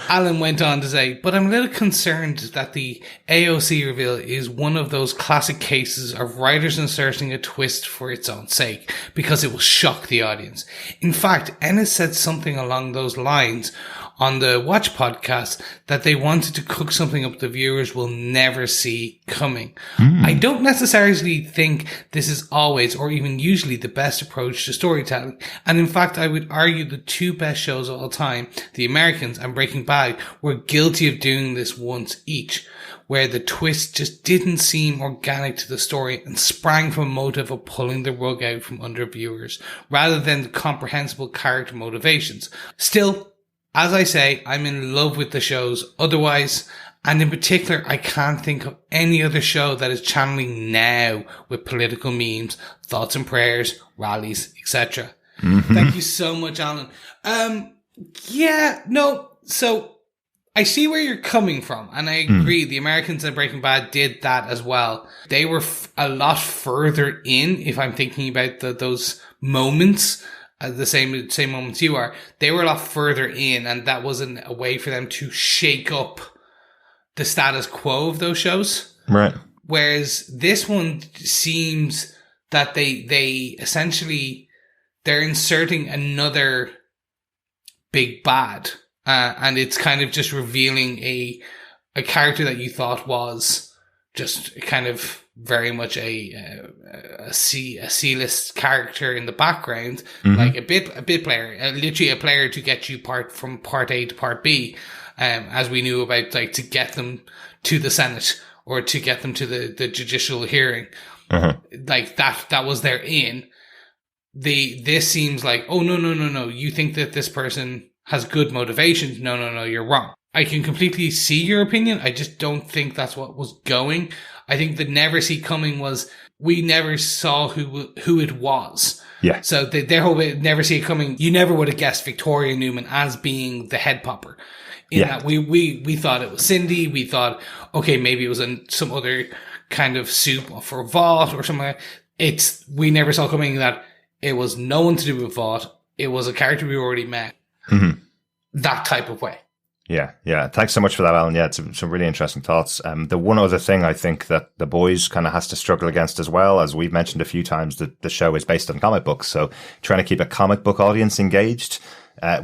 Alan went on to say, but I'm a little concerned that the AOC reveal is one of those classic cases of writers inserting a twist for its own sake, because it will shock the audience. In fact, Ennis said something along those lines on the Watch podcast that they wanted to cook something up the viewers will never see coming. I don't necessarily think this is always or even usually the best approach to storytelling. And in fact, I would argue the 2 best shows of all time, The Americans and Breaking Bad, were guilty of doing this once each, where the twist just didn't seem organic to the story and sprang from a motive of pulling the rug out from under viewers, rather than the comprehensible character motivations. Still, as I say, I'm in love with the shows otherwise, and in particular, I can't think of any other show that is channeling now with political memes, thoughts and prayers, rallies, etc. Thank you so much, Alan. So I see where you're coming from, and I agree. The Americans and Breaking Bad did that as well. They were a lot further in, if I'm thinking about those moments, the same moments you are. They were a lot further in, and that wasn't a way for them to shake up the status quo of those shows. Right. Whereas this one seems that they essentially, they're inserting another big bad. And it's kind of just revealing a character that you thought was just kind of very much a C-list character in the background, like a bit player, literally a player to get you from part A to part B, as we knew about, like, to get them to the Senate or to get them to the judicial hearing, like that was their in. This seems like, oh no, you think that this person has good motivations? No, you're wrong. I can completely see your opinion. I just don't think that's what was going. I think the never see coming was we never saw who it was. Yeah. So their whole never see it coming. You never would have guessed Victoria Newman as being the head popper. In that we thought it was Cindy. We thought, okay, maybe it was some other kind of soup for Vought or something like that. We never saw coming that it was no one to do with Vought. It was a character we already met. Mm-hmm. That type of way. Yeah. Thanks so much for that, Alan. Yeah, it's some really interesting thoughts. The one other thing I think that The Boys kind of has to struggle against as well, as we've mentioned a few times, that the show is based on comic books. So trying to keep a comic book audience engaged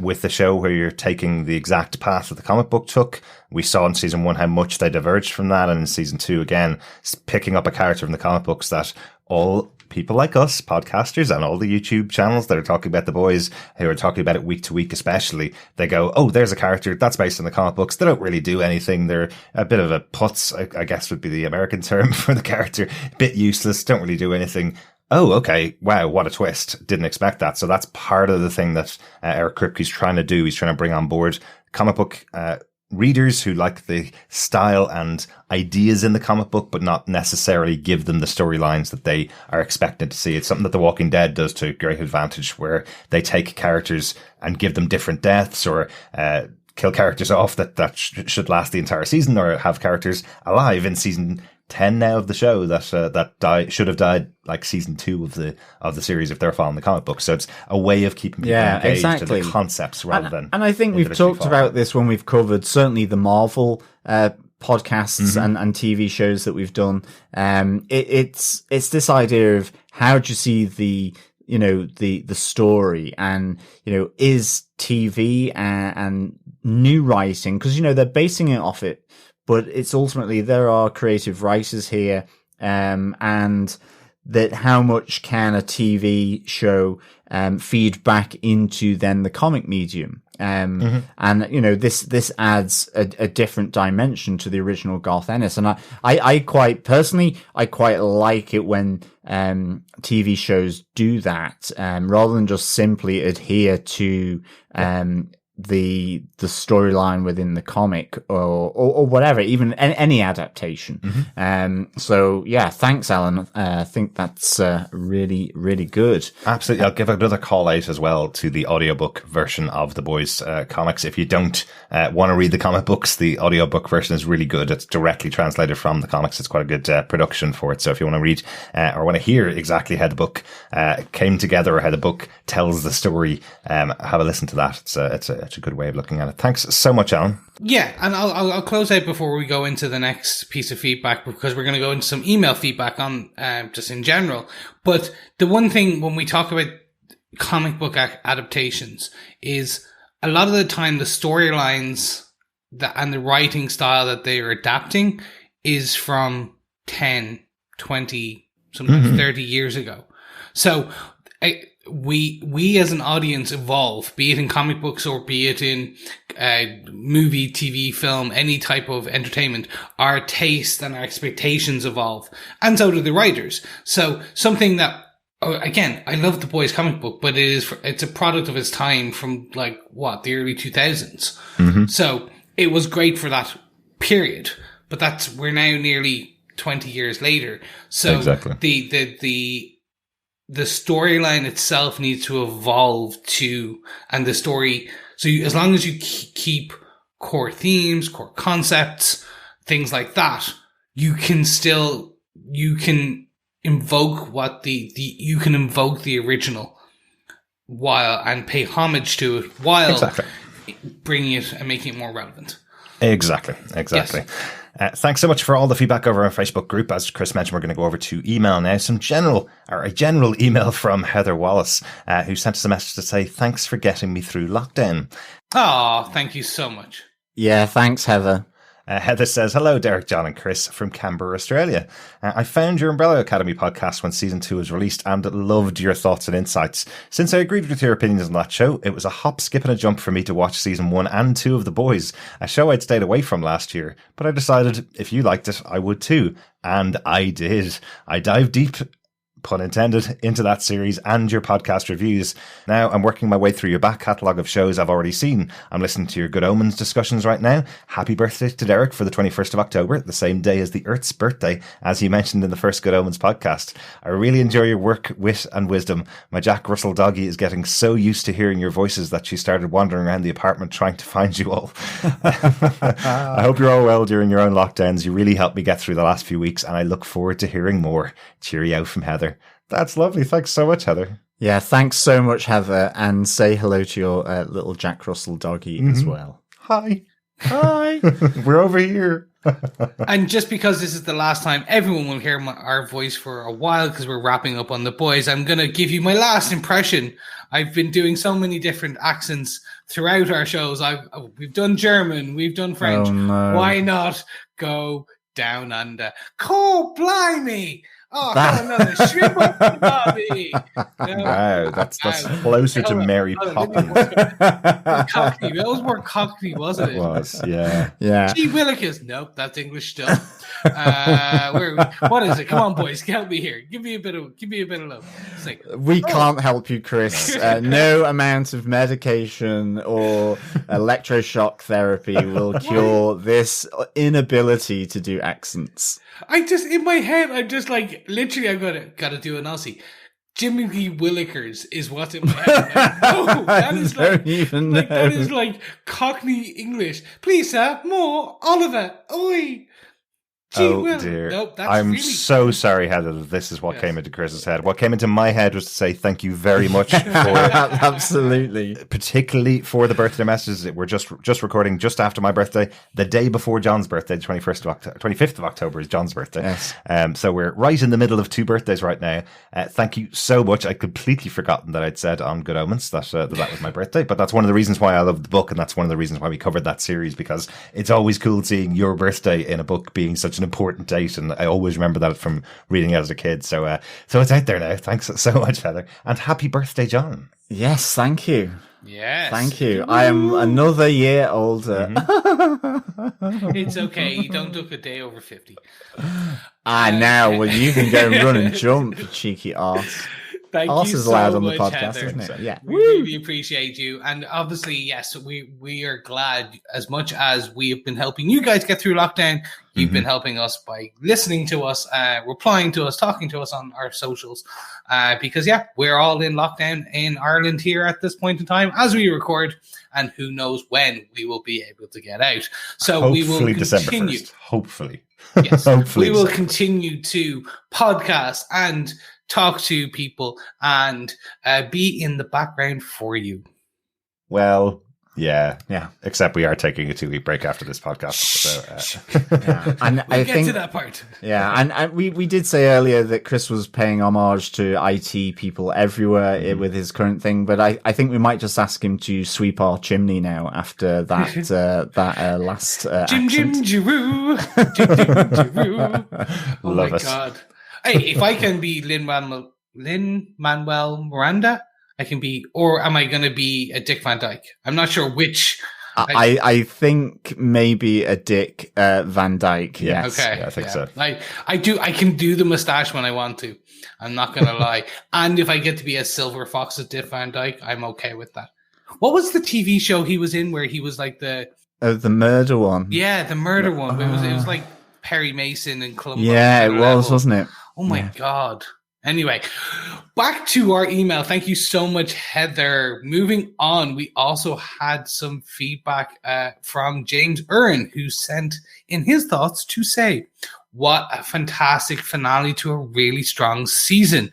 with the show where you're taking the exact path that the comic book took. We saw in season 1 how much they diverged from that. And in season 2, again, picking up a character from the comic books that all people like us, podcasters, and all the YouTube channels that are talking about The Boys, who are talking about it week to week especially, they go, oh, there's a character that's based on the comic books. They don't really do anything. They're a bit of a putz, I guess would be the American term for the character. A bit useless, don't really do anything. Oh, okay. Wow, what a twist. Didn't expect that. So that's part of the thing that Eric Kripke's trying to do. He's trying to bring on board comic book readers who like the style and ideas in the comic book, but not necessarily give them the storylines that they are expected to see. It's something that The Walking Dead does to great advantage, where they take characters and give them different deaths, or kill characters off that should last the entire season, or have characters alive in season 10 now of the show that should have died like season 2 of the series if they're following the comic book. So it's a way of keeping people engaged to the concepts rather than. And I think we've talked about this when we've covered certainly the Marvel podcasts and TV shows that we've done. It's this idea of how do you see the story, and is TV and new writing, because they're basing it off it. But it's ultimately, there are creative writers here, and that how much can a TV show feed back into then the comic medium? And this adds a different dimension to the original Garth Ennis. And I quite like it when TV shows do that, rather than just simply adhere to the storyline within the comic or whatever, even any adaptation. So yeah, thanks, Alan. I think that's really, really good. Absolutely. I'll give another call out as well to the audiobook version of The Boys comics. If you don't want to read the comic books, the audiobook version is really good. It's directly translated from the comics. It's quite a good production for it. So if you want to read or want to hear exactly how the book came together, or how the book tells the story, have a listen to that. It's a good way of looking at it. Thanks so much, Alan. Yeah, and I'll close out before we go into the next piece of feedback, because we're going to go into some email feedback on just in general. But the one thing when we talk about comic book adaptations is a lot of the time the storylines and the writing style that they are adapting is from 10, 20, sometimes 30 years ago. So we as an audience evolve, be it in comic books or be it in movie, TV, film, any type of entertainment. Our taste and our expectations evolve, and so do the writers. So something that, again, I love The Boys comic book, but it's a product of its time from the early 2000s. So it was great for that period, but we're now nearly 20 years later. So exactly. The storyline itself needs to evolve too, and the story. So as long as you keep core themes, core concepts, things like that, you can invoke you can invoke the original and pay homage to it while bringing it and making it more relevant. Exactly. Yes. Thanks so much for all the feedback over our Facebook group. As Chris mentioned, we're going to go over to email now. A general email from Heather Wallace, who sent us a message to say, thanks for getting me through lockdown. Oh, thank you so much. Yeah, thanks, Heather. Heather says, hello, Derek, John and Chris from Canberra, Australia. I found your Umbrella Academy podcast when season 2 was released and loved your thoughts and insights. Since I agreed with your opinions on that show, it was a hop, skip and a jump for me to watch season 1 and 2 of The Boys, a show I'd stayed away from last year. But I decided if you liked it, I would too. And I did. I dived deep pun intended, into that series and your podcast reviews. Now I'm working my way through your back catalogue of shows I've already seen. I'm listening to your Good Omens discussions right now. Happy birthday to Derek for the 21st of October, the same day as the Earth's birthday, as he mentioned in the first Good Omens podcast. I really enjoy your work, wit and wisdom. My Jack Russell doggy is getting so used to hearing your voices that she started wandering around the apartment trying to find you all. I hope you're all well during your own lockdowns. You really helped me get through the last few weeks, and I look forward to hearing more. Cheerio from Heather. That's lovely. Thanks so much, Heather. Yeah, thanks so much, Heather, and say hello to your little Jack Russell doggy as well. Hi. Hi. We're over here. And just because this is the last time everyone will hear our voice for a while, because we're wrapping up on The Boys, I'm going to give you my last impression. I've been doing so many different accents throughout our shows. We've done German, we've done French. Oh, no. Why not go down under? Cool, blimey! Oh, another shrimp bobby. Wow, that's closer to Mary Poppins. Cockney. That was more Cockney, wasn't it? It was, yeah. Yeah. Gee Willikers. Nope, that's English still. What is it? Come on, boys, help me here. Give me a bit of love. It's like, we can't help you, Chris. No amount of medication or electroshock therapy will cure this inability to do accents. In my head, I'm just like, literally, I've got to do an Aussie. Jimmy Willikers is what's in my head. Like, no, that is like, that is like Cockney English. Please, sir, more Oliver. Oi. Dear. Nope, that's I'm really so sorry, Heather, that this is what came into Chris's head. What came into my head was to say thank you very much for absolutely, particularly for the birthday messages. We're just recording just after my birthday, the day before John's birthday, the 25th of October is John's birthday. Yes. So we're right in the middle of two birthdays right now. Thank you so much. I'd completely forgotten that I'd said on Good Omens that was my birthday, but that's one of the reasons why I love the book, and that's one of the reasons why we covered that series, because it's always cool seeing your birthday in a book being such an important date, and I always remember that from reading it as a kid. So it's out there now. Thanks so much, Heather, and happy birthday, John. Yes, thank you. Yes, thank you. I am another year older. It's okay. You don't look a day over 50. Now, well, you can go run and jump, you cheeky arse. Thank Arse you is so allowed on the much, podcast, Heather. isn't it? Yeah. We really appreciate you. And obviously, yes, we are glad, as much as we have been helping you guys get through lockdown, you've been helping us by listening to us, replying to us, talking to us on our socials. Because, we're all in lockdown in Ireland here at this point in time as we record. And who knows when we will be able to get out. So hopefully we will continue. December 1st. Hopefully. Yes. Hopefully we will continue to podcast and talk to people and be in the background for you. Well, yeah. Except we are taking a 2-week break after this podcast. So, and we'll I get think to that part. Yeah, and we did say earlier that Chris was paying homage to IT people everywhere with his current thing, but I think we might just ask him to sweep our chimney now after that last Jim Jaroo. Oh Love my it. God. Hey, if I can be Lin-Manuel Miranda, I can be, or am I going to be a Dick Van Dyke? I'm not sure which. I think maybe a Dick Van Dyke. Yes. Okay. Yeah, I think so. I can do the mustache when I want to. I'm not going to lie. And if I get to be a Silver Fox as Dick Van Dyke, I'm okay with that. What was the TV show he was in where he was like the murder one? Yeah, the murder one. It was like Perry Mason and Columbo. Yeah, it was, wasn't it? Oh my God. Anyway, back to our email. Thank you so much, Heather. Moving on, we also had some feedback from James Urn, who sent in his thoughts to say, what a fantastic finale to a really strong season.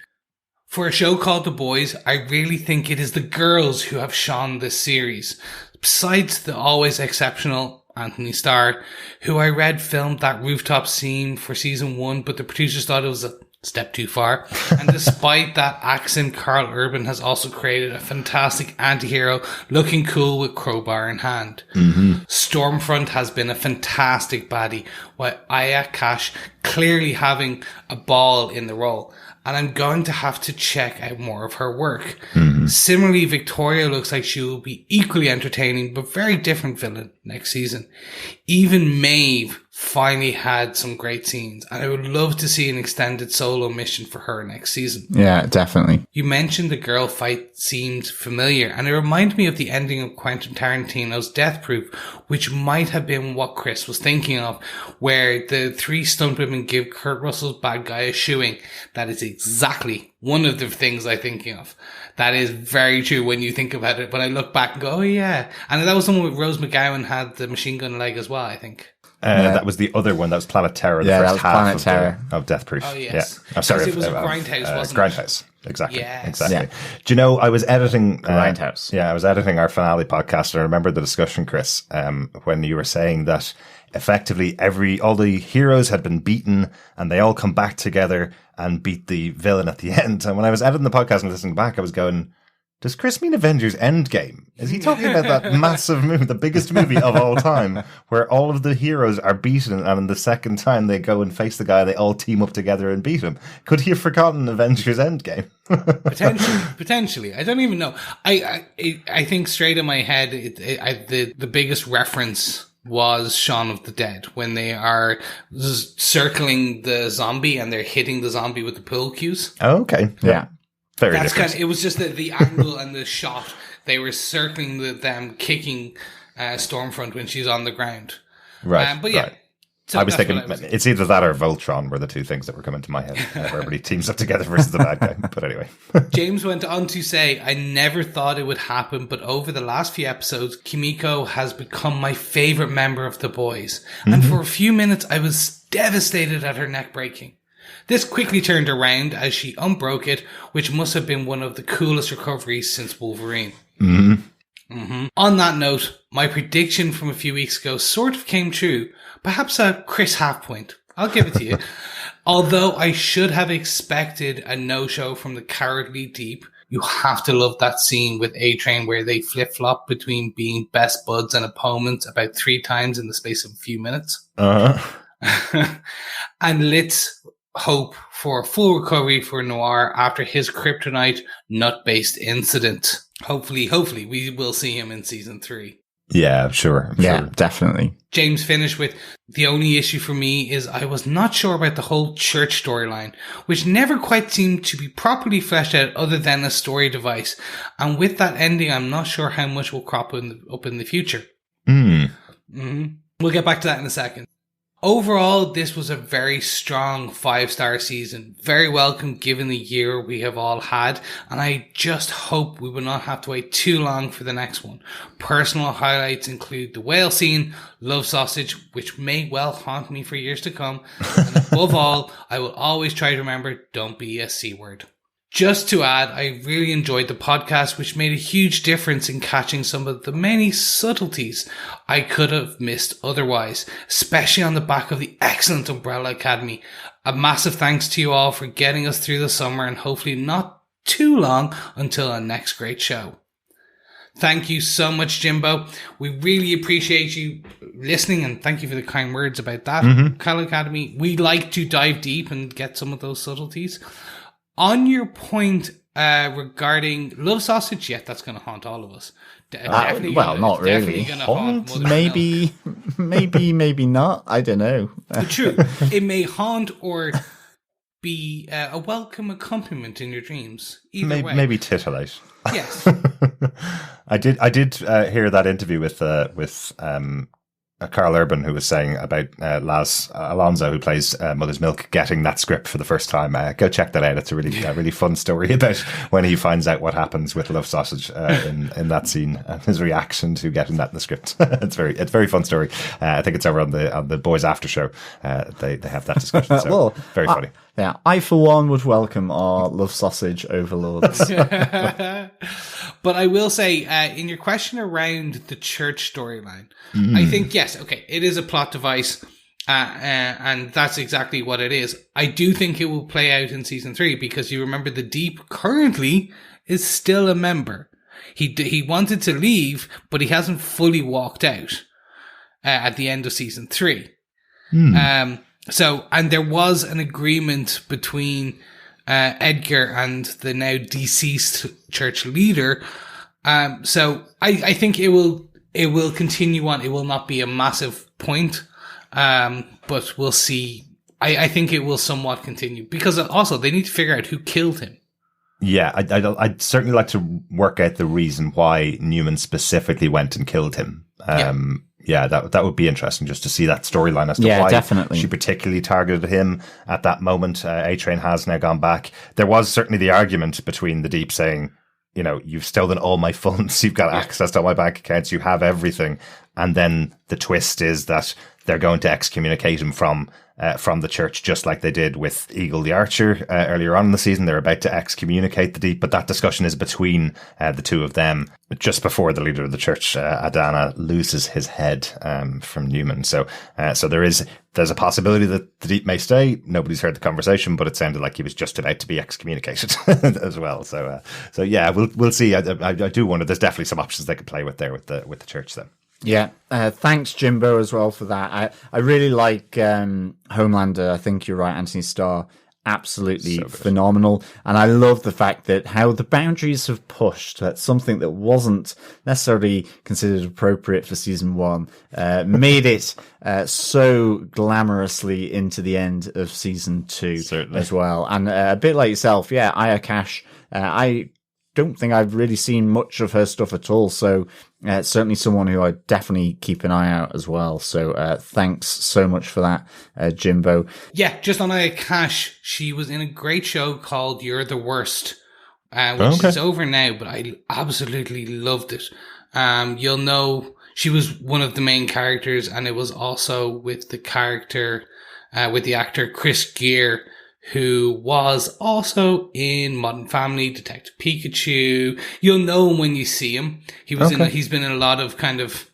For a show called The Boys, I really think it is the girls who have shone this series. Besides the always exceptional Anthony Starr, who I read filmed that rooftop scene for season 1, but the producers thought it was a step too far. And despite that accent, Carl Urban has also created a fantastic anti-hero looking cool with crowbar in hand. Stormfront has been a fantastic baddie, while Aya Cash clearly having a ball in the role. And I'm going to have to check out more of her work. Similarly, Victoria looks like she will be equally entertaining, but very different villain next season. Even Maeve finally had some great scenes, and I would love to see an extended solo mission for her next season. Yeah, definitely. You mentioned the girl fight seemed familiar, and it reminded me of the ending of Quentin Tarantino's Death Proof, which might have been what Chris was thinking of, where the 3 stunt women give Kurt Russell's bad guy a shoeing. That is exactly one of the things I'm thinking of. That is very true when you think about it. But I look back and go, oh yeah. And that was the one with Rose McGowan had the machine gun leg as well, I think. That was the other one. That was Planet Terror. The first half of Death Proof. Oh, yes. Yeah. I'm sorry. It was a Grindhouse, wasn't it? Grindhouse. Exactly. Yes. Exactly. Yeah. Do you know, I was editing... Grindhouse. I was editing our finale podcast, and I remember the discussion, Chris, when you were saying that effectively all the heroes had been beaten, and they all come back together and beat the villain at the end. And when I was editing the podcast and listening back, I was going... Does Chris mean Avengers Endgame? Is he talking about that massive movie, the biggest movie of all time, where all of the heroes are beaten, and the second time they go and face the guy, they all team up together and beat him? Could he have forgotten Avengers Endgame? Potentially. I don't even know. I think straight in my head, the biggest reference was Shaun of the Dead, when they are circling the zombie and they're hitting the zombie with the pool cues. Oh, okay. Yeah. Very different. It was just the angle and the shot. They were circling them kicking Stormfront when she's on the ground. Right. But yeah. Right. So I was thinking it's either that or Voltron were the two things that were coming to my head, where everybody teams up together versus the bad guy. But anyway. James went on to say, I never thought it would happen, but over the last few episodes, Kumiko has become my favorite member of the boys. And for a few minutes, I was devastated at her neck breaking. This quickly turned around as she unbroke it, which must have been one of the coolest recoveries since Wolverine. On that note, my prediction from a few weeks ago sort of came true. Perhaps a Chris half point. I'll give it to you. Although I should have expected a no-show from the Cowardly Deep, you have to love that scene with A-Train where they flip-flop between being best buds and opponents about 3 times in the space of a few minutes. And let's hope for a full recovery for Noir after his kryptonite nut-based incident. Hopefully we will see him in season 3. Yeah, sure. Yeah, definitely. James finished with, the only issue for me is I was not sure about the whole church storyline, which never quite seemed to be properly fleshed out other than a story device. And with that ending, I'm not sure how much will crop up in the future. We'll get back to that in a second. Overall, this was a very strong 5-star season. Very welcome given the year we have all had. And I just hope we will not have to wait too long for the next one. Personal highlights include the whale scene, love sausage, which may well haunt me for years to come. And above all, I will always try to remember, don't be a C word. Just to add, I really enjoyed the podcast, which made a huge difference in catching some of the many subtleties I could have missed otherwise, especially on the back of the excellent Umbrella Academy. A massive thanks to you all for getting us through the summer and hopefully not too long until our next great show. Thank you so much, Jimbo. We really appreciate you listening, and thank you for the kind words about that, Umbrella Academy. We like to dive deep and get some of those subtleties. On your point regarding love sausage, yeah, that's going to haunt all of us. Not really. Haunt, maybe not. I don't know. True. It may haunt or be a welcome accompaniment in your dreams. Either way. Maybe titillate. Yes. I did hear that interview with Carl Urban, who was saying about Laz Alonso, who plays Mother's Milk, getting that script for the first time. Go check that out. It's a really fun story about when he finds out what happens with Love Sausage in that scene, and his reaction to getting that in the script. It's very fun story. I think it's over on the Boys After Show. They have that discussion. So very funny. Yeah, I for one would welcome our Love Sausage overlords. But I will say, in your question around the church storyline, I think, yes, okay, it is a plot device, and that's exactly what it is. I do think it will play out in season 3, because you remember the Deep currently is still a member. He wanted to leave, but he hasn't fully walked out at the end of season 3. So, and there was an agreement between Edgar and the now deceased church leader. So I think it will continue on. It will not be a massive point But we'll see. I think it will somewhat continue because also they need to figure out who killed him. Yeah, I'd certainly like to work out the reason why Newman specifically went and killed him. Yeah, that would be interesting just to see that storyline as to why definitely. she particularly targeted him at that moment. A-Train has now gone back. There was certainly the argument between the Deep saying, you know, you've stolen all my funds, you've got access to all my bank accounts, you have everything. And then the twist is that they're going to excommunicate him from the church, just like they did with Eagle the Archer earlier on in the season. They're about to excommunicate the Deep, but that discussion is between the two of them just before the leader of the church, Adana, loses his head from Newman. So there's a possibility that the Deep may stay. Nobody's heard the conversation, but it sounded like he was just about to be excommunicated as well. So yeah, we'll see. I do wonder. There's definitely some options they could play with there with the church then. Yeah, thanks Jimbo as well for that. I really like Homelander. I think you're right, Anthony Starr. Absolutely phenomenal. And I love the fact that how the boundaries have pushed. That's something that wasn't necessarily considered appropriate for season 1. Made it so glamorously into the end of season 2 as well. And a bit like yourself, yeah, Aya Cash, I don't think I've really seen much of her stuff at all. So certainly someone who I definitely keep an eye out as well. So thanks so much for that, Jimbo. Yeah, just on Aya Cash, she was in a great show called You're the Worst, which is over now, but I absolutely loved it. You'll know she was one of the main characters, and it was also with the character, with the actor Chris Gere, who was also in Modern Family, Detective Pikachu. You'll know him when you see him. He's been in a lot of kind of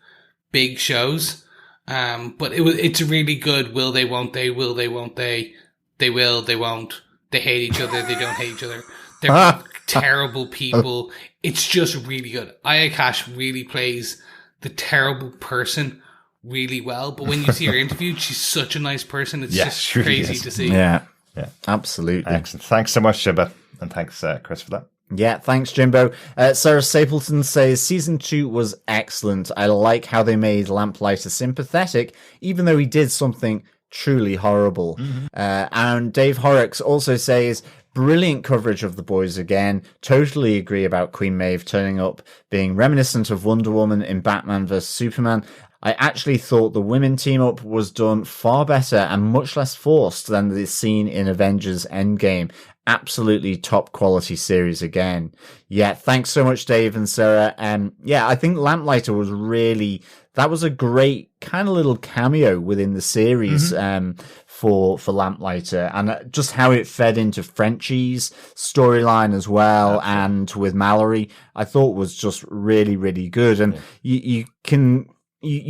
big shows. But it's really good. Will they, won't they? Will they, won't they? They will, they won't. They hate each other. They don't hate each other. They're both terrible people. It's just really good. Aya Cash really plays the terrible person really well. But when you see her interviewed, she's such a nice person. It's just crazy to see. Yeah. Yeah, absolutely. Excellent. Thanks so much, Jimbo. And thanks, Chris, for that. Yeah, thanks, Jimbo. Sarah Stapleton says, Season 2 was excellent. I like how they made Lamplighter sympathetic, even though he did something truly horrible. Mm-hmm. And Dave Horrocks also says, brilliant coverage of The Boys again. Totally agree about Queen Maeve turning up, being reminiscent of Wonder Woman in Batman vs. Superman. I actually thought the women team up was done far better and much less forced than the scene in Avengers Endgame. Absolutely top quality series again. Yeah, thanks so much, Dave and Sarah. Yeah, I think Lamplighter was that was a great kind of little cameo within the series, for Lamplighter, and just how it fed into Frenchie's storyline as well. Absolutely. And with Mallory, I thought was just really, really good. And you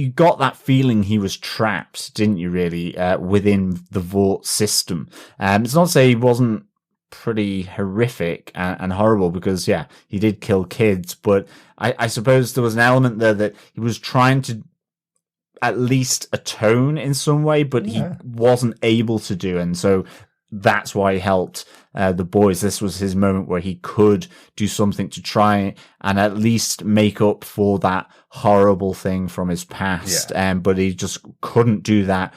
got that feeling he was trapped, didn't you, really, within the Vought system. It's not to say he wasn't pretty horrific and horrible, because, yeah, he did kill kids, but I suppose there was an element there that he was trying to at least atone in some way, but he wasn't able to do, and so that's why he helped the boys. This was his moment where he could do something to try and at least make up for that horrible thing from his past. But he just couldn't do that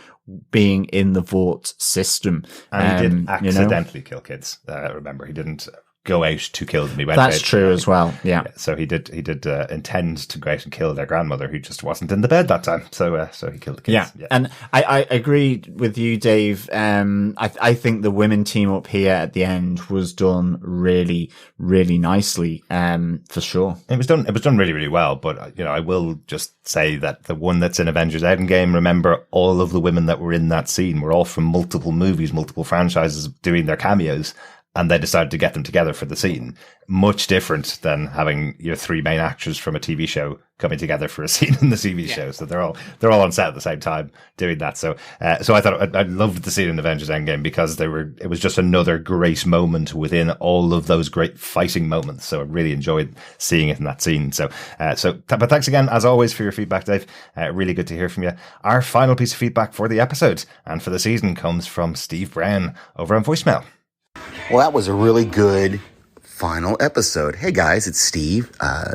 being in the Vought system. And he did accidentally kill kids. Remember, he didn't go out to kill them. He went That's out true as well. Yeah. So he did intend to go out and kill their grandmother, who just wasn't in the bed that time. So he killed the kids. Yeah. And I agree with you, Dave. I think the women team up here at the end was done really, really nicely. For sure. It was done really, really well. But, I will just say that the one that's in Avengers Endgame, remember, all of the women that were in that scene were all from multiple movies, multiple franchises doing their cameos. And they decided to get them together for the scene. Much different than having your three main actors from a TV show coming together for a scene in the TV show. So they're all on set at the same time doing that. So I thought I loved the scene in Avengers Endgame because it was just another great moment within all of those great fighting moments. So I really enjoyed seeing it in that scene. But thanks again, as always, for your feedback, Dave. Really good to hear from you. Our final piece of feedback for the episode and for the season comes from Steve Brown over on voicemail. Well, that was a really good final episode. Hey guys, it's Steve.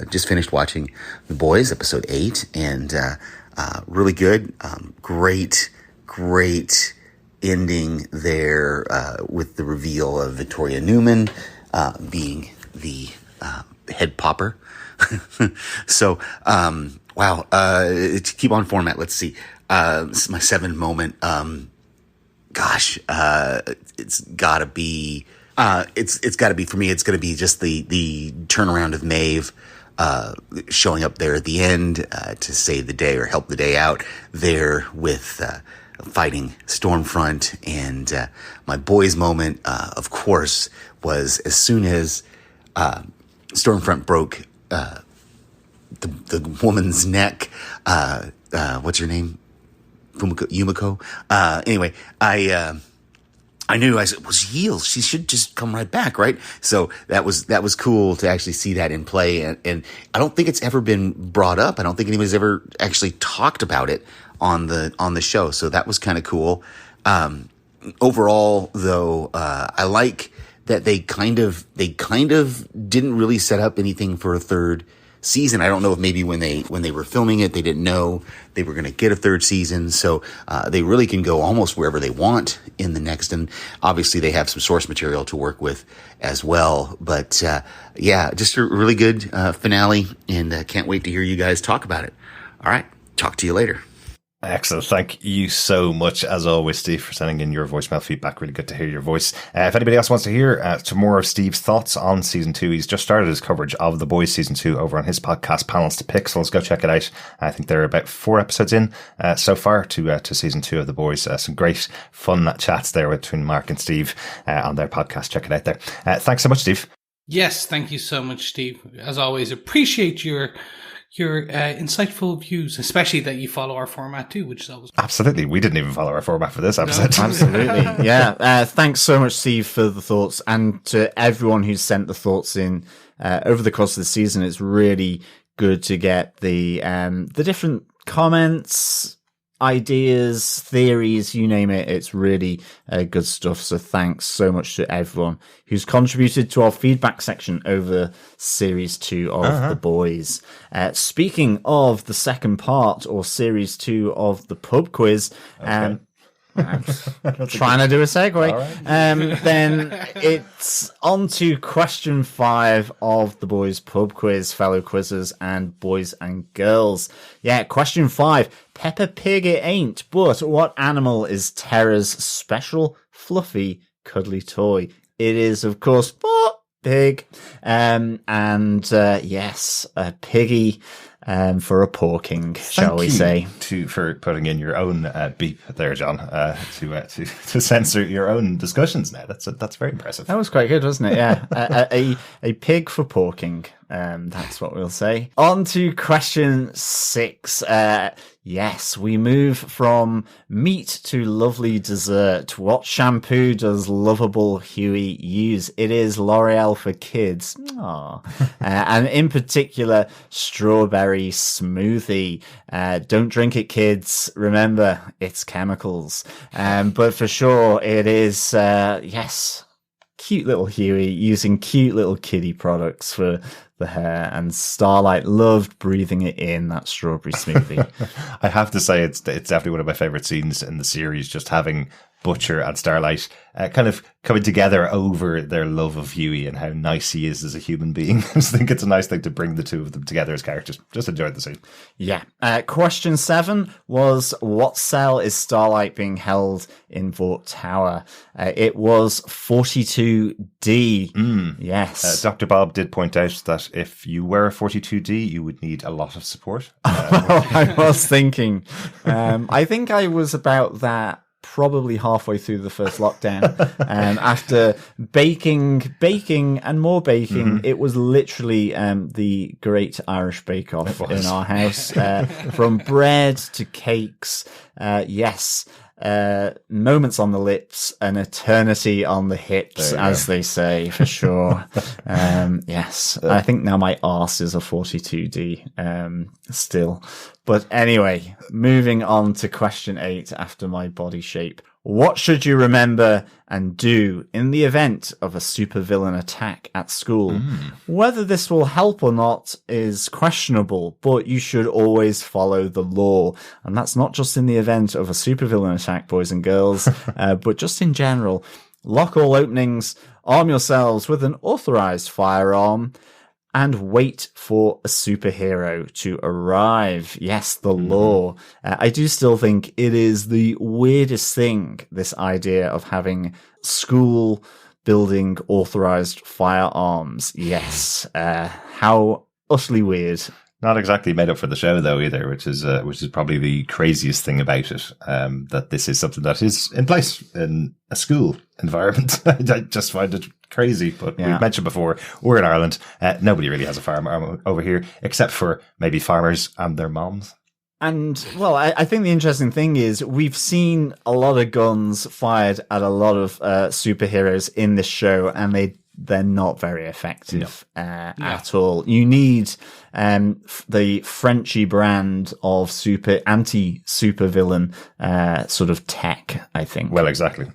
Just finished watching The Boys, episode 8, and really good. Great great ending there with the reveal of Victoria Newman being the head popper. So, wow. To keep on format, let's see. This is my 7 moment. It's gotta be, it's gotta be, for me, it's gonna be just the turnaround of Maeve, showing up there at the end, to save the day or help the day out there with, fighting Stormfront. And, my boys moment, of course, was as soon as, Stormfront broke, the woman's neck, what's her name? Yumiko. Anyway, I knew, I said, well, she heals. She should just come right back, right? So that was cool to actually see that in play. And I don't think it's ever been brought up. I don't think anybody's ever actually talked about it on the show. So that was kind of cool. Overall though, I like that they kind of didn't really set up anything for a third season. I don't know if maybe when they were filming it, they didn't know they were going to get a third season. So, they really can go almost wherever they want in the next. And obviously they have some source material to work with as well. But, yeah, just a really good, finale, and can't wait to hear you guys talk about it. All right. Talk to you later. Excellent. Thank you so much, as always, Steve, for sending in your voicemail feedback. Really good to hear your voice. If anybody else wants to hear some more of Steve's thoughts on season 2, he's just started his coverage of The Boys season 2 over on his podcast, Panels to Pixels. Go check it out. I think there are about 4 episodes in so far to season 2 of The Boys. Some great fun chats there between Mark and Steve on their podcast. Check it out there. Thanks so much, Steve. Yes, thank you so much, Steve. As always, appreciate your insightful views, especially that you follow our format too, which is always absolutely. We didn't even follow our format for this episode. No. Absolutely, yeah. Thanks so much, Steve, for the thoughts, and to everyone who's sent the thoughts in over the course of the season. It's really good to get the different comments, ideas, theories, you name it. It's really good stuff. So thanks so much to everyone who's contributed to our feedback section over series 2 of The Boys. Speaking of the second part, or series 2 of the pub quiz, I'm trying to do a segue. Right. Then it's on to question 5 of the Boys pub quiz, fellow quizzers and boys and girls. Yeah, question 5. Peppa Pig it ain't, but what animal is Tara's special, fluffy, cuddly toy? It is, of course, pig. Yes, a piggy. For a porking, shall we say? For putting in your own beep there, John, to censor your own discussions. Now that's very impressive. That was quite good, wasn't it? Yeah, a pig for porking. That's what we'll say. On to question 6. Yes, we move from meat to lovely dessert. What shampoo does lovable Huey use? It is L'Oreal for Kids. And in particular, strawberry smoothie. Don't drink it, kids. Remember, it's chemicals. But for sure, it is, yes, cute little Huey using cute little kiddie products for the hair, and Starlight loved breathing it in, that strawberry smoothie. I have to say, it's definitely one of my favorite scenes in the series, just having Butcher and Starlight kind of coming together over their love of Huey and how nice he is as a human being. I just think it's a nice thing to bring the two of them together as characters. Just enjoyed the scene. Yeah. Question 7 was, what cell is Starlight being held in Vought Tower? It was 42D. Yes. Dr. Bob did point out that if you were a 42D, you would need a lot of support. I was thinking. I think I was about that probably halfway through the first lockdown. After baking and more baking, it was literally the Great Irish Bake Off in our house. From bread to cakes. Yes. Moments on the lips, an eternity on the hips, as they say, for sure. Yes, I think now my arse is a 42D still. But anyway, moving on to question 8 after my body shape What should you remember and do in the event of a supervillain attack at school? Whether this will help or not is questionable, but you should always follow the law. And that's not just in the event of a supervillain attack, boys and girls, but just in general. Lock all openings, arm yourselves with an authorized firearm, and wait for a superhero to arrive. Yes, the law. I do still think it is the weirdest thing, this idea of having school building authorized firearms. Yes. How utterly weird. Not exactly made up for the show, though, either, which is probably the craziest thing about it. That this is something that is in place in a school environment. I just find it crazy. But we've mentioned before, we're in Ireland. Nobody really has a firearm over here, except for maybe farmers and their moms. And, well, I think the interesting thing is we've seen a lot of guns fired at a lot of superheroes in this show, and they're not very effective at all. You need the Frenchy brand of anti-super villain sort of tech, I think. Well, exactly.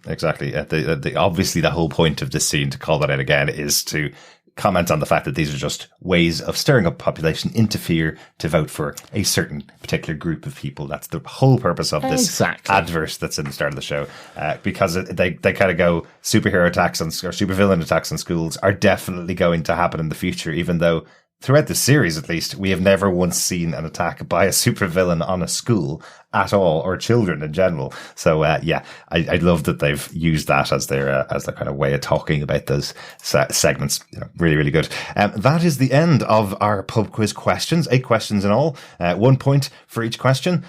Obviously, the whole point of this scene, to call that out again, is to comment on the fact that these are just ways of stirring up population into fear to vote for a certain particular group of people. That's the whole purpose of this advert that's in the start of the show. Because they kind of go, superhero attacks or supervillain attacks on schools are definitely going to happen in the future, even though throughout the series, at least, we have never once seen an attack by a supervillain on a school at all, or children in general. So, I love that they've used that as their kind of way of talking about those segments. Really, really good. That is the end of our pub quiz questions. 8 questions in all. 1 point for each question.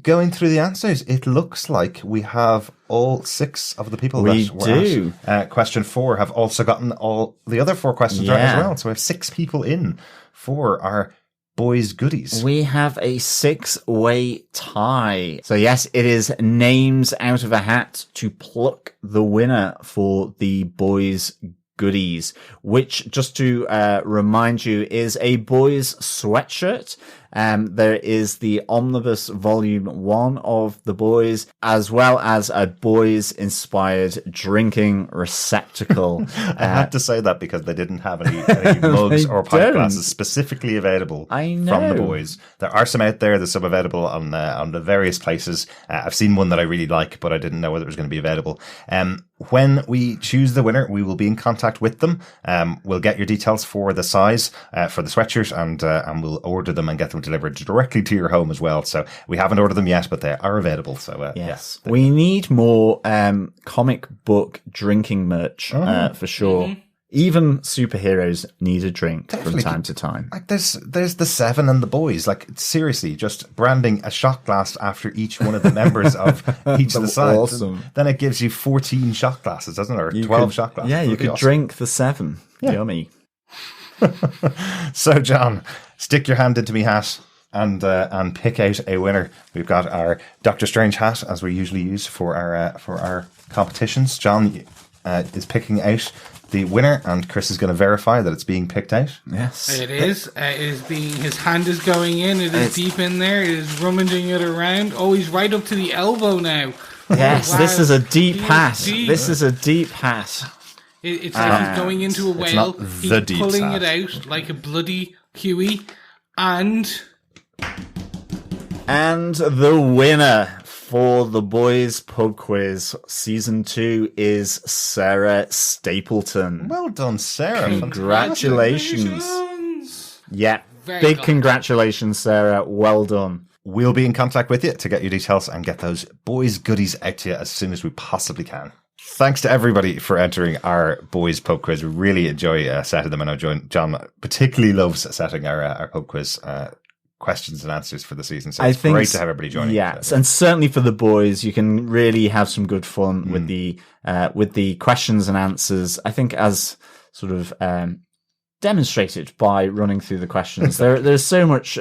Going through the answers, it looks like we have all 6 of the people that were at question 4 have also gotten all the other 4 questions right as well. So we have 6 people in for our boys' goodies. We have a 6-way tie. So yes, it is names out of a hat to pluck the winner for the boys' goodies, which, just to remind you, is a boys' sweatshirt. There is the Omnibus Volume 1 of The Boys, as well as a boys-inspired drinking receptacle. I had to say that because they didn't have any mugs or pint glasses specifically available from The Boys. There are some out there. There's some available on the various places. I've seen one that I really like, but I didn't know whether it was going to be available. When we choose the winner, we will be in contact with them. We'll get your details for the size for the sweatshirt, and we'll order them and get them delivered directly to your home as well. So we haven't ordered them yet, but they are available. So yes, we need more comic book drinking merch for sure. Mm-hmm. Even superheroes need a drink from time to time. Like there's the 7 and the boys. Like, seriously, just branding a shot glass after each one of the members of each of the sides. Awesome. Then it gives you 14 shot glasses, doesn't it? Or 12 shot glasses. Yeah, you could drink the 7. Yeah. Yummy. So, John, stick your hand into me hat and pick out a winner. We've got our Doctor Strange hat, as we usually use for our competitions. John is picking out the winner, and Chris is going to verify that it's being picked out. Yes, it is. It is being. His hand is going in. It is deep in there. It is rummaging it around. Oh, he's right up to the elbow now. Yes, wow. This is a deep hat. This is a deep hat. It's like he's going into a whale. He's pulling it out like a bloody Huey, and the winner for the Boys Pub Quiz Season 2 is Sarah Stapleton. Well done, Sarah. Congratulations. Yeah, big congratulations, Sarah. Well done. We'll be in contact with you to get your details and get those boys' goodies out to you as soon as we possibly can. Thanks to everybody for entering our Boys Pub Quiz. We really enjoy setting them. I know John particularly loves setting our pub quiz questions and answers for the season. So it's great to have everybody joining. Yes, and certainly for the boys, you can really have some good fun with the questions and answers. I think, as sort of demonstrated by running through the questions, there's so much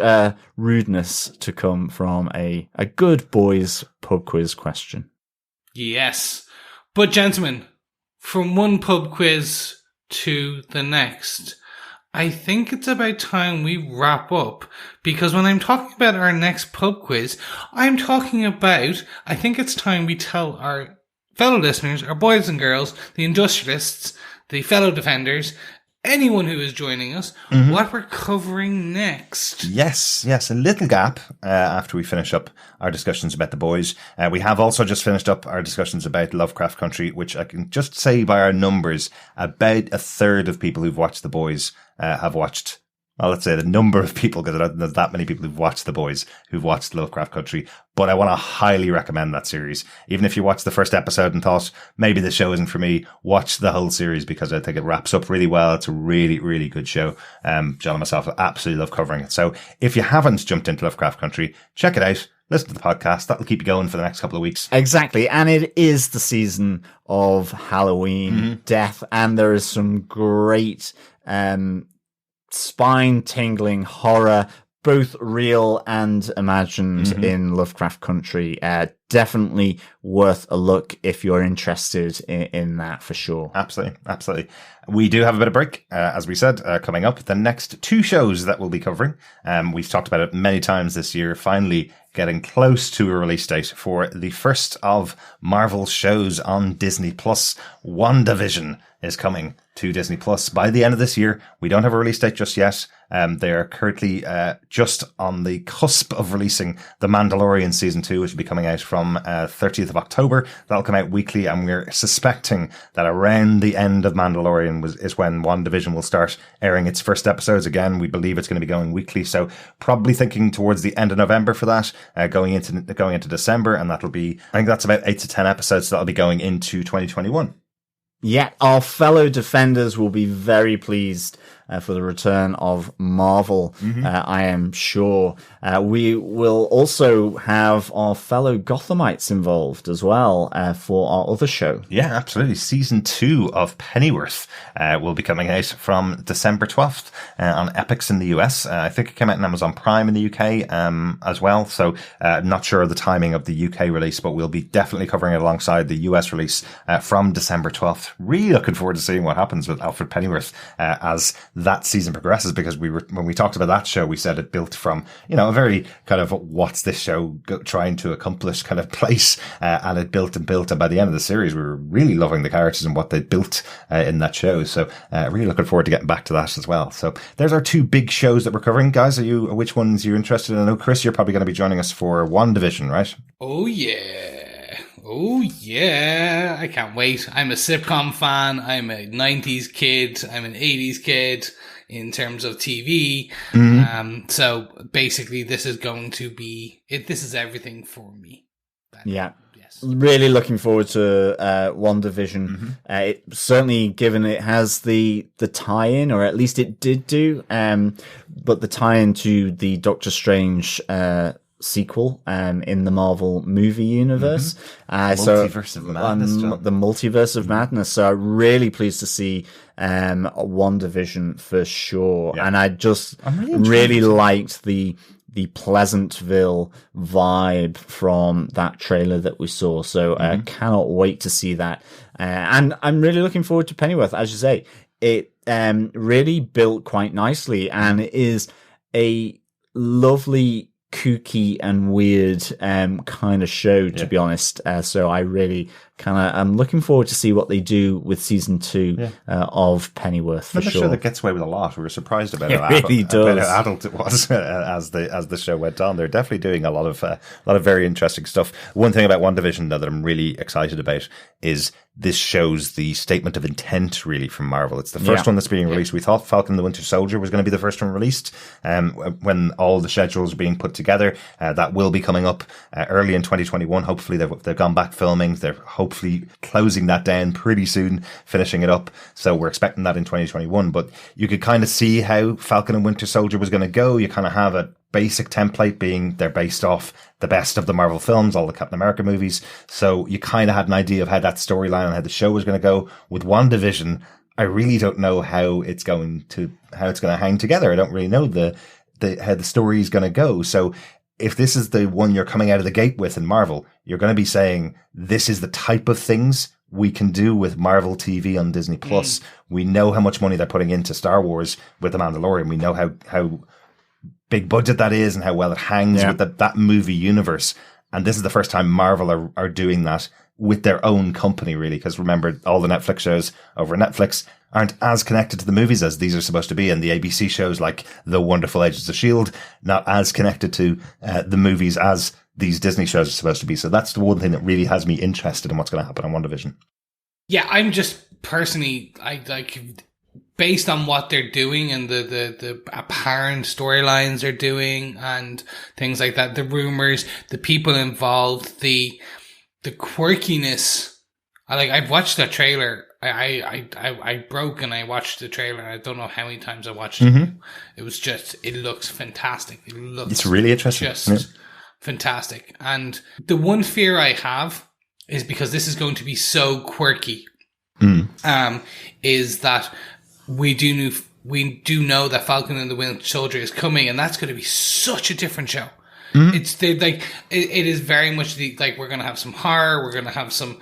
rudeness to come from a good boys pub quiz question. Yes, but gentlemen, from one pub quiz to the next, I think it's about time we wrap up, because when I'm talking about our next pub quiz, I'm talking about, I think it's time we tell our fellow listeners, our boys and girls, the industrialists, the fellow defenders, anyone who is joining us, what we're covering next. Yes, a little gap after we finish up our discussions about The Boys. We have also just finished up our discussions about Lovecraft Country, which I can just say by our numbers, about a third of people who've watched The Boys have watched, well, let's say the number of people, because there's that many people who've watched The Boys who've watched Lovecraft Country. But I want to highly recommend that series. Even if you watched the first episode and thought, maybe this show isn't for me, watch the whole series, because I think it wraps up really well. It's a really, really good show. John and myself absolutely love covering it. So if you haven't jumped into Lovecraft Country, check it out. Listen to the podcast. That'll keep you going for the next couple of weeks. Exactly. And it is the season of Halloween, death, and there is some great spine-tingling horror, both real and imagined, in Lovecraft Country. Definitely worth a look if you're interested in that, for sure. Absolutely. We do have a bit of break, as we said, coming up. The next two shows that we'll be covering, we've talked about it many times this year, finally getting close to a release date for the first of Marvel's shows on Disney+. WandaVision is coming to Disney Plus by the end of this year. We don't have a release date just yet. They are currently just on the cusp of releasing The Mandalorian Season 2, which will be coming out from 30th of October. That'll come out weekly, and we're suspecting that around the end of Mandalorian is when WandaVision will start airing its first episodes again. We believe it's going to be going weekly, so probably thinking towards the end of November for that, going into December, and that'll be, I think that's about 8 to 10 episodes, so that'll be going into 2021. Yeah, our fellow defenders will be very pleased for the return of Marvel, I am sure. We will also have our fellow Gothamites involved as well for our other show. Yeah, absolutely. Season 2 of Pennyworth will be coming out from December 12th on Epix in the US. I think it came out on Amazon Prime in the UK as well. So not sure of the timing of the UK release, but we'll be definitely covering it alongside the US release from December 12th. Really looking forward to seeing what happens with Alfred Pennyworth as that season progresses, because when we talked about that show, we said it built from, a very kind of what's this show trying to accomplish kind of place, and it built, and by the end of the series, we were really loving the characters and what they built in that show. So really looking forward to getting back to that as well. So there's our two big shows that we're covering. Guys, which ones you're interested in? I know, Chris, you're probably going to be joining us for WandaVision, right? Oh yeah, I can't wait. I'm a sitcom fan, I'm a 90s kid, I'm an 80s kid in terms of TV. So basically this is going to be this is everything for me. Yeah. Yes. Really looking forward to WandaVision. It certainly, given it has the tie-in, or at least it did do, but the tie-in to the Doctor Strange sequel in the Marvel movie universe. Multiverse of Madness. The Multiverse of Madness. So I'm really pleased to see WandaVision for sure. Yeah. And I just really liked the Pleasantville vibe from that trailer that we saw. So I cannot wait to see that. And I'm really looking forward to Pennyworth. As you say, it really built quite nicely, and it is a lovely, kooky and weird kind of show, to be honest. So I really I'm looking forward to see what they do with season 2 of Pennyworth, for sure. Show that gets away with a lot. We were surprised about how adult it was as the show went on. They're definitely doing a lot of very interesting stuff. One thing about WandaVision that I'm really excited about is this shows the statement of intent, really, from Marvel. It's the first one that's being released. We thought Falcon and the Winter Soldier was going to be the first one released when all the schedules are being put together. That will be coming up early in 2021. Hopefully they've gone back filming. They're hopefully closing that down pretty soon, finishing it up. So we're expecting that in 2021. But you could kind of see how Falcon and Winter Soldier was going to go. You kind of have a basic template being they're based off the best of the Marvel films, all the Captain America movies. So you kind of had an idea of how that storyline and how the show was going to go. With WandaVision, I really don't know how it's going to hang together. I don't really know how the story is going to go. So if this is the one you're coming out of the gate with in Marvel, you're going to be saying this is the type of things we can do with Marvel TV on Disney Plus. We know how much money they're putting into Star Wars with The Mandalorian. We know how big budget that is and how well it hangs with that movie universe. And this is the first time Marvel are doing that with their own company, really. Because remember, all the Netflix shows over Netflix aren't as connected to the movies as these are supposed to be. And the ABC shows like The Wonderful Agents of S.H.I.E.L.D., not as connected to the movies as these Disney shows are supposed to be. So that's the one thing that really has me interested in what's going to happen on WandaVision. Yeah, I'm just personally, based on what they're doing and the apparent storylines they're doing and things like that, the rumors, the people involved, the quirkiness. I've watched that trailer. I broke and I watched the trailer. I don't know how many times I watched it. It was just, it looks fantastic. It's really interesting. Just fantastic. And the one fear I have is because this is going to be so quirky, is that we do know that Falcon and the Winter Soldier is coming, and that's going to be such a different show. It's it is very much we're going to have some horror, we're going to have some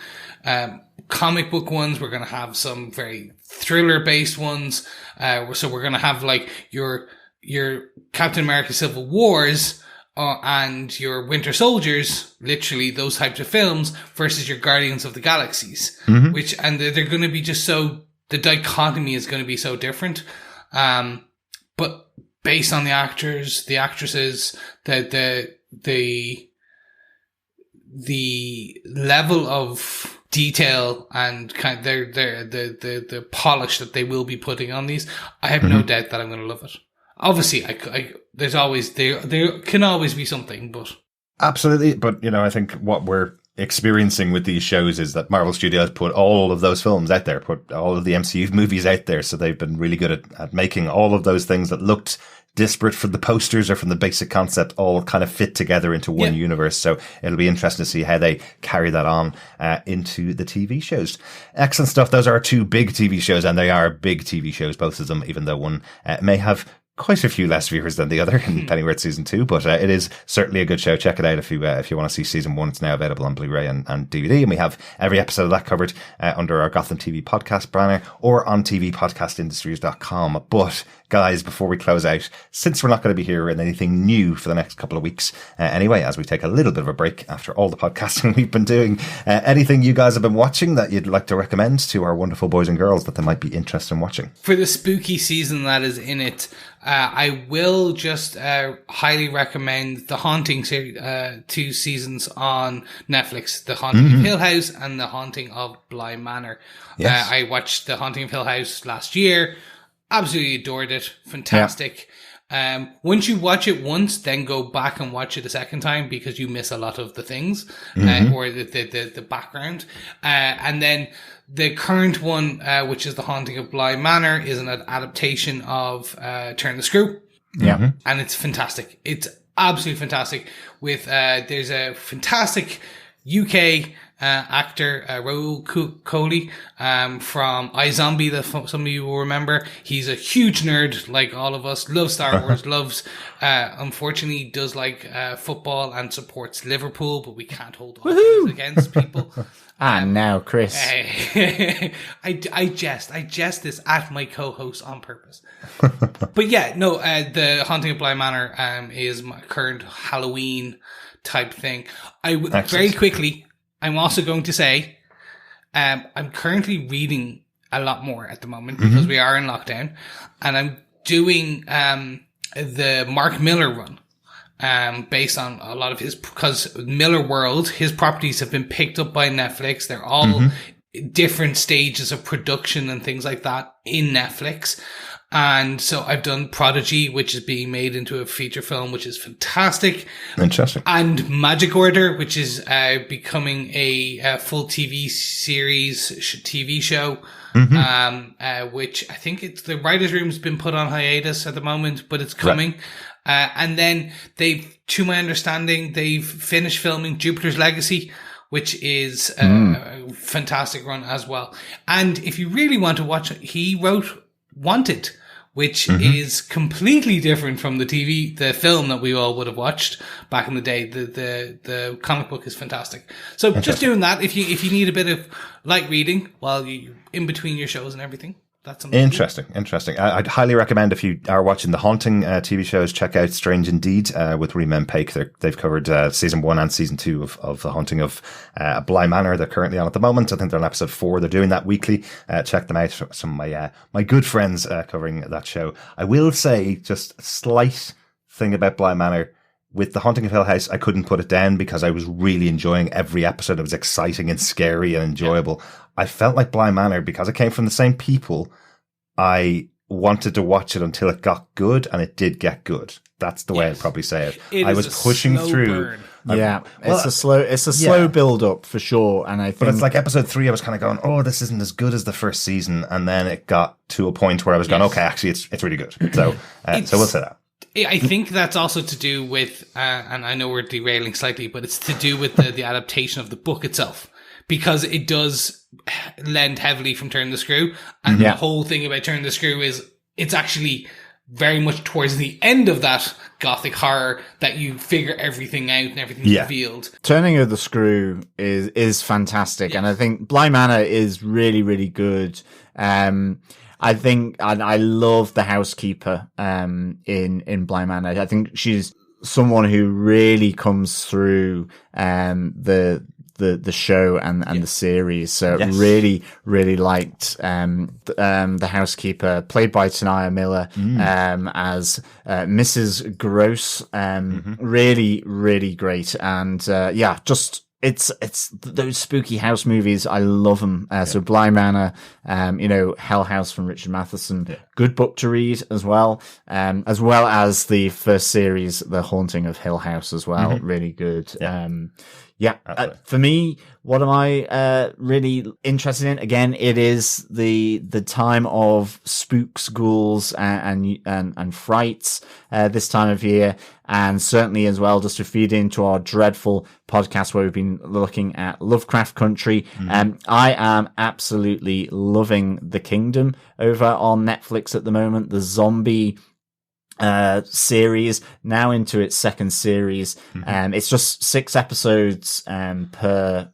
comic book ones, we're going to have some very thriller based ones. So we're going to have like your Captain America Civil Wars and your Winter Soldiers, literally those types of films, versus your Guardians of the Galaxies, and they're going to be just so, the dichotomy is going to be so different. But based on the actors, the actresses, the level of detail and kind of the polish that they will be putting on these, I have no doubt that I'm going to love it. Obviously, there's always, there can always be something, but. Absolutely. But, I think what we're experiencing with these shows is that Marvel Studios put all of those films out there, put all of the MCU movies out there. So they've been really good at making all of those things that looked disparate from the posters or from the basic concept all kind of fit together into one universe. So it'll be interesting to see how they carry that on into the TV shows. Excellent stuff. Those are our two big TV shows, and they are big TV shows, both of them, even though one may have quite a few less viewers than the other in Pennyworth Season 2, but it is certainly a good show. Check it out if you want to see Season 1. It's now available on Blu-ray and DVD, and we have every episode of that covered under our Gotham TV podcast banner or on tvpodcastindustries.com. But guys, before we close out, since we're not going to be hearing anything new for the next couple of weeks anyway, as we take a little bit of a break after all the podcasting we've been doing, anything you guys have been watching that you'd like to recommend to our wonderful boys and girls that they might be interested in watching? For the spooky season that is in it, I will just highly recommend The Haunting series, 2 seasons on Netflix, The Haunting of Hill House and The Haunting of Bly Manor. Yes. I watched The Haunting of Hill House last year. Absolutely adored it. Fantastic. Yeah. Once you watch it once, then go back and watch it a second time because you miss a lot of the things, or the background. And then the current one, which is The Haunting of Bly Manor, is an adaptation of Turn the Screw. Yeah. And it's fantastic. It's absolutely fantastic. With there's a fantastic UK actor, Rahul Kohli, from iZombie, that some of you will remember. He's a huge nerd, like all of us, loves Star Wars, loves, unfortunately does like, football and supports Liverpool, but we can't hold all against people. Now, Chris. I jest this at my co-host on purpose. But yeah, no, The Haunting of Bly Manor, is my current Halloween type thing. Very quickly, I'm also going to say, I'm currently reading a lot more at the moment because we are in lockdown, and I'm doing the Mark Miller run, based on a lot of his, because Miller World, his properties have been picked up by Netflix. They're all different stages of production and things like that in Netflix. And so I've done Prodigy, which is being made into a feature film, which is fantastic. Interesting. And Magic Order, which is becoming a full TV series, TV show, which I think the writer's room's been put on hiatus at the moment, but it's coming. Right. And then to my understanding, they've finished filming Jupiter's Legacy, which is a fantastic run as well. And if you really want to watch it, he wrote Wanted, which is completely different from the film that we all would have watched back in the day. The comic book is fantastic. So just doing that, if you need a bit of light reading while you in between your shows and everything. That's interesting. I'd highly recommend, if you are watching the Haunting TV shows, check out Strange Indeed with Rima and Paik. They've covered season 1 and season 2 of The Haunting of Bly Manor. They're currently on at the moment. I think they're on episode 4. They're doing that weekly. Check them out. Some of my good friends covering that show. I will say just a slight thing about Bly Manor. With The Haunting of Hill House, I couldn't put it down because I was really enjoying every episode. It was exciting and scary and enjoyable. I felt like Bly Manor, because it came from the same people, I wanted to watch it until it got good, and it did get good. That's the way I'd probably say it. I was pushing through. It's a slow build up for sure. And I think, but it's like episode 3, I was kind of going, oh, this isn't as good as the first season. And then it got to a point where I was going, okay, actually it's really good. So we'll say that. I think that's also to do with, and I know we're derailing slightly, but it's to do with the adaptation of the book itself, because it does lend heavily from Turn the Screw. And the whole thing about Turn the Screw is it's actually very much towards the end of that gothic horror that you figure everything out and everything's revealed. Turning of the Screw is fantastic. And I think Bly Manor is really, really good. I think, and I love the housekeeper in Bly Manor. I think she's someone who really comes through the show and the series. So really, really liked the housekeeper, played by Tanaya Miller, as Mrs. Gross. Really, really great. And just it's those spooky house movies. I love them. So Bly Manor, Hell House from Richard Matheson, good book to read as well as the first series, The Haunting of Hill House as well. Really good. For me, what am I really interested in? Again, it is the time of spooks, ghouls, and frights this time of year, and certainly as well just to feed into our dreadful podcast where we've been looking at Lovecraft Country. I am absolutely loving The Kingdom over on Netflix at the moment. The zombie series, now into its second series. It's just 6 episodes per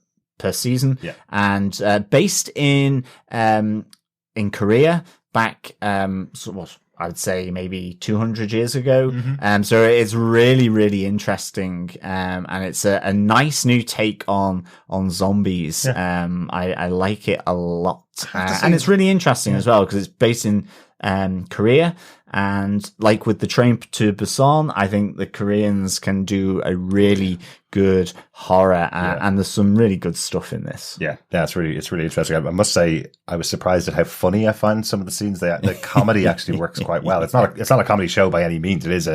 season, and based in Korea back I would say maybe 200 years ago. So it's really, really interesting. And it's a nice new take on zombies. I like it a lot. And it's really interesting as well, because it's based in Korea. And like with the Train to Busan, I think the Koreans can do a really good horror, and there's some really good stuff in this. It's really interesting. I must say, I was surprised at how funny I find some of the scenes. The comedy actually works quite well. It's not a comedy show by any means. It is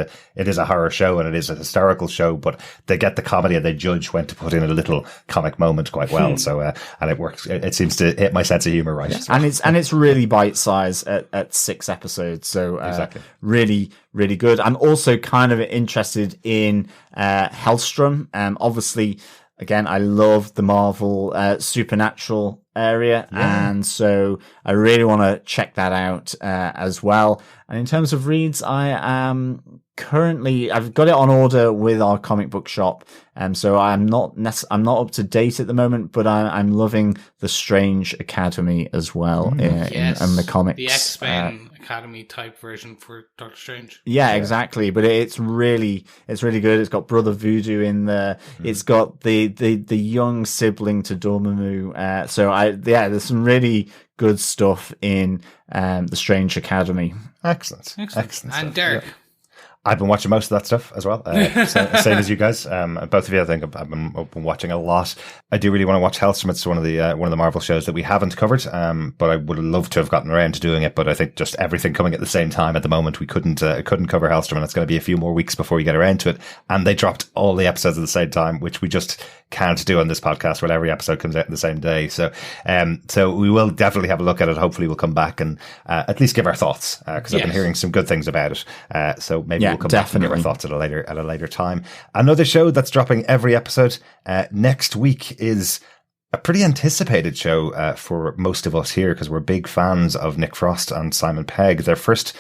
a horror show, and it is a historical show, but they get the comedy and they judge when to put in a little comic moment quite well. So and it works. It seems to hit my sense of humor right. And it's really bite size at 6 episodes. So exactly. Really, really good. I'm also kind of interested in Hellstrom. Obviously, again, I love the Marvel supernatural area, and so I really want to check that out as well. And in terms of reads, I am currently, I've got it on order with our comic book shop, so I'm not up to date at the moment, but I'm loving the Strange Academy as well in the comics. The X-Men Academy type version for Doctor Strange. Yeah, exactly. But it's really good. It's got Brother Voodoo in there. It's got the young sibling to Dormammu. So there's some really good stuff in the Strange Academy. Excellent. And Derek. I've been watching most of that stuff as well, same as you guys. Both of you, I think, I've been watching a lot. I do really want to watch Hellstrom. It's one of the Marvel shows that we haven't covered, but I would love to have gotten around to doing it. But I think just everything coming at the same time at the moment, we couldn't cover Hellstrom, and it's going to be a few more weeks before we get around to it. And they dropped all the episodes at the same time, which we just can't do on this podcast, where every episode comes out in the same day. So we will definitely have a look at it. Hopefully we'll come back and at least give our thoughts, because I've been hearing some good things about it. So maybe we'll come back and give our thoughts at a later time. Another show that's dropping every episode next week is a pretty anticipated show for most of us here, because we're big fans of Nick Frost and Simon Pegg. Their first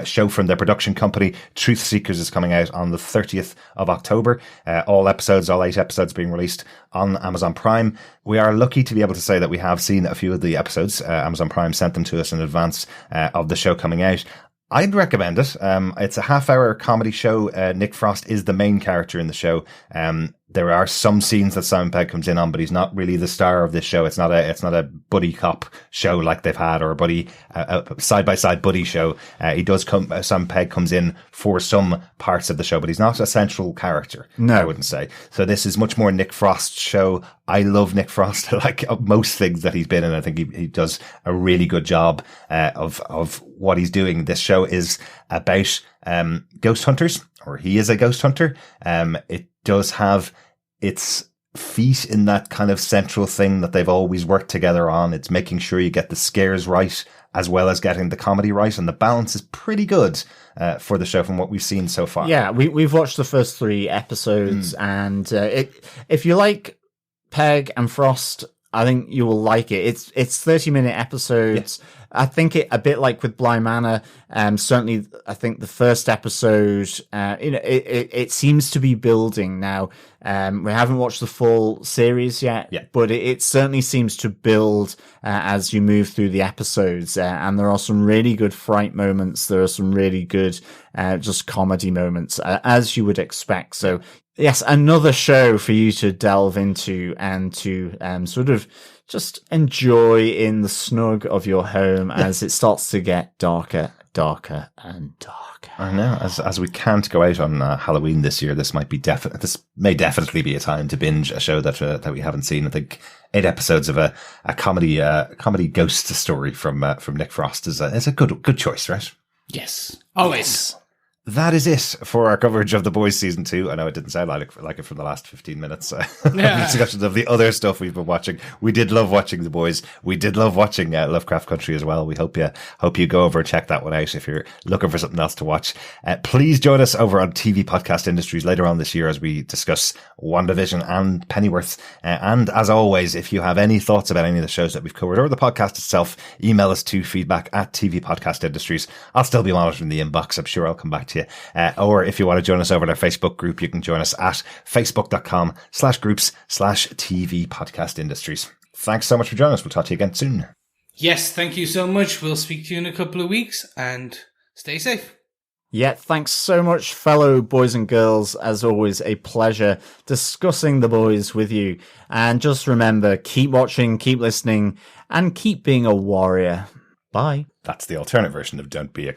show from their production company. Truth Seekers is coming out on the 30th of October. All 8 episodes being released on Amazon Prime. We are lucky to be able to say that we have seen a few of the episodes. Amazon Prime sent them to us in advance of the show coming out. I'd recommend it. It's a half-hour comedy show. Nick Frost is the main character in the show. There are some scenes that Simon Pegg comes in on, but he's not really the star of this show. It's not a buddy cop show like they've had, or a buddy side-by-side buddy show. Simon Pegg comes in for some parts of the show, but he's not a central character. No, I wouldn't say. So this is much more Nick Frost's show. I love Nick Frost. I like most things that he's been in. I think he does a really good job of what he's doing. This show is about ghost hunters, or he is a ghost hunter. It does have its feet in that kind of central thing that they've always worked together on. It's making sure you get the scares right as well as getting the comedy right, and the balance is pretty good for the show from what we've seen so far. Yeah, we've watched the first 3 episodes, and if you like Pegg and Frost, I think you will like it. It's 30-minute episodes. Yeah. I think a bit like with Bly Manor. Certainly, I think the first episode, it seems to be building now. We haven't watched the full series yet, but it certainly seems to build as you move through the episodes. And there are some really good fright moments. There are some really good just comedy moments, as you would expect. So, yes, another show for you to delve into and to sort of just enjoy in the snug of your home as it starts to get darker, and darker. I know. As we can't go out on Halloween this year, this may definitely be a time to binge a show that we haven't seen. I think 8 episodes of a comedy ghost story from Nick Frost is a good choice, right? Yes, always. Yes. That is it for our coverage of The Boys Season 2. I know it didn't sound like it from the last 15 minutes. Discussions of the other stuff we've been watching. We did love watching The Boys. We did love watching Lovecraft Country as well. We hope you go over and check that one out if you're looking for something else to watch. Please join us over on TV Podcast Industries later on this year as we discuss WandaVision and Pennyworth. And as always, if you have any thoughts about any of the shows that we've covered or the podcast itself, email us to feedback@TV Podcast Industries. I'll still be monitoring the inbox. I'm sure I'll come back to you. Or if you want to join us over at our Facebook group, you can join us at facebook.com/groups/TV Podcast Industries. Thanks so much for joining us. We'll talk to you again soon. Yes, thank you so much. We'll speak to you in a couple of weeks, and stay safe. Yeah, thanks so much, fellow boys and girls. As always, a pleasure discussing The Boys with you. And just remember, keep watching, keep listening, and keep being a warrior. Bye. That's the alternate version of Don't Be a...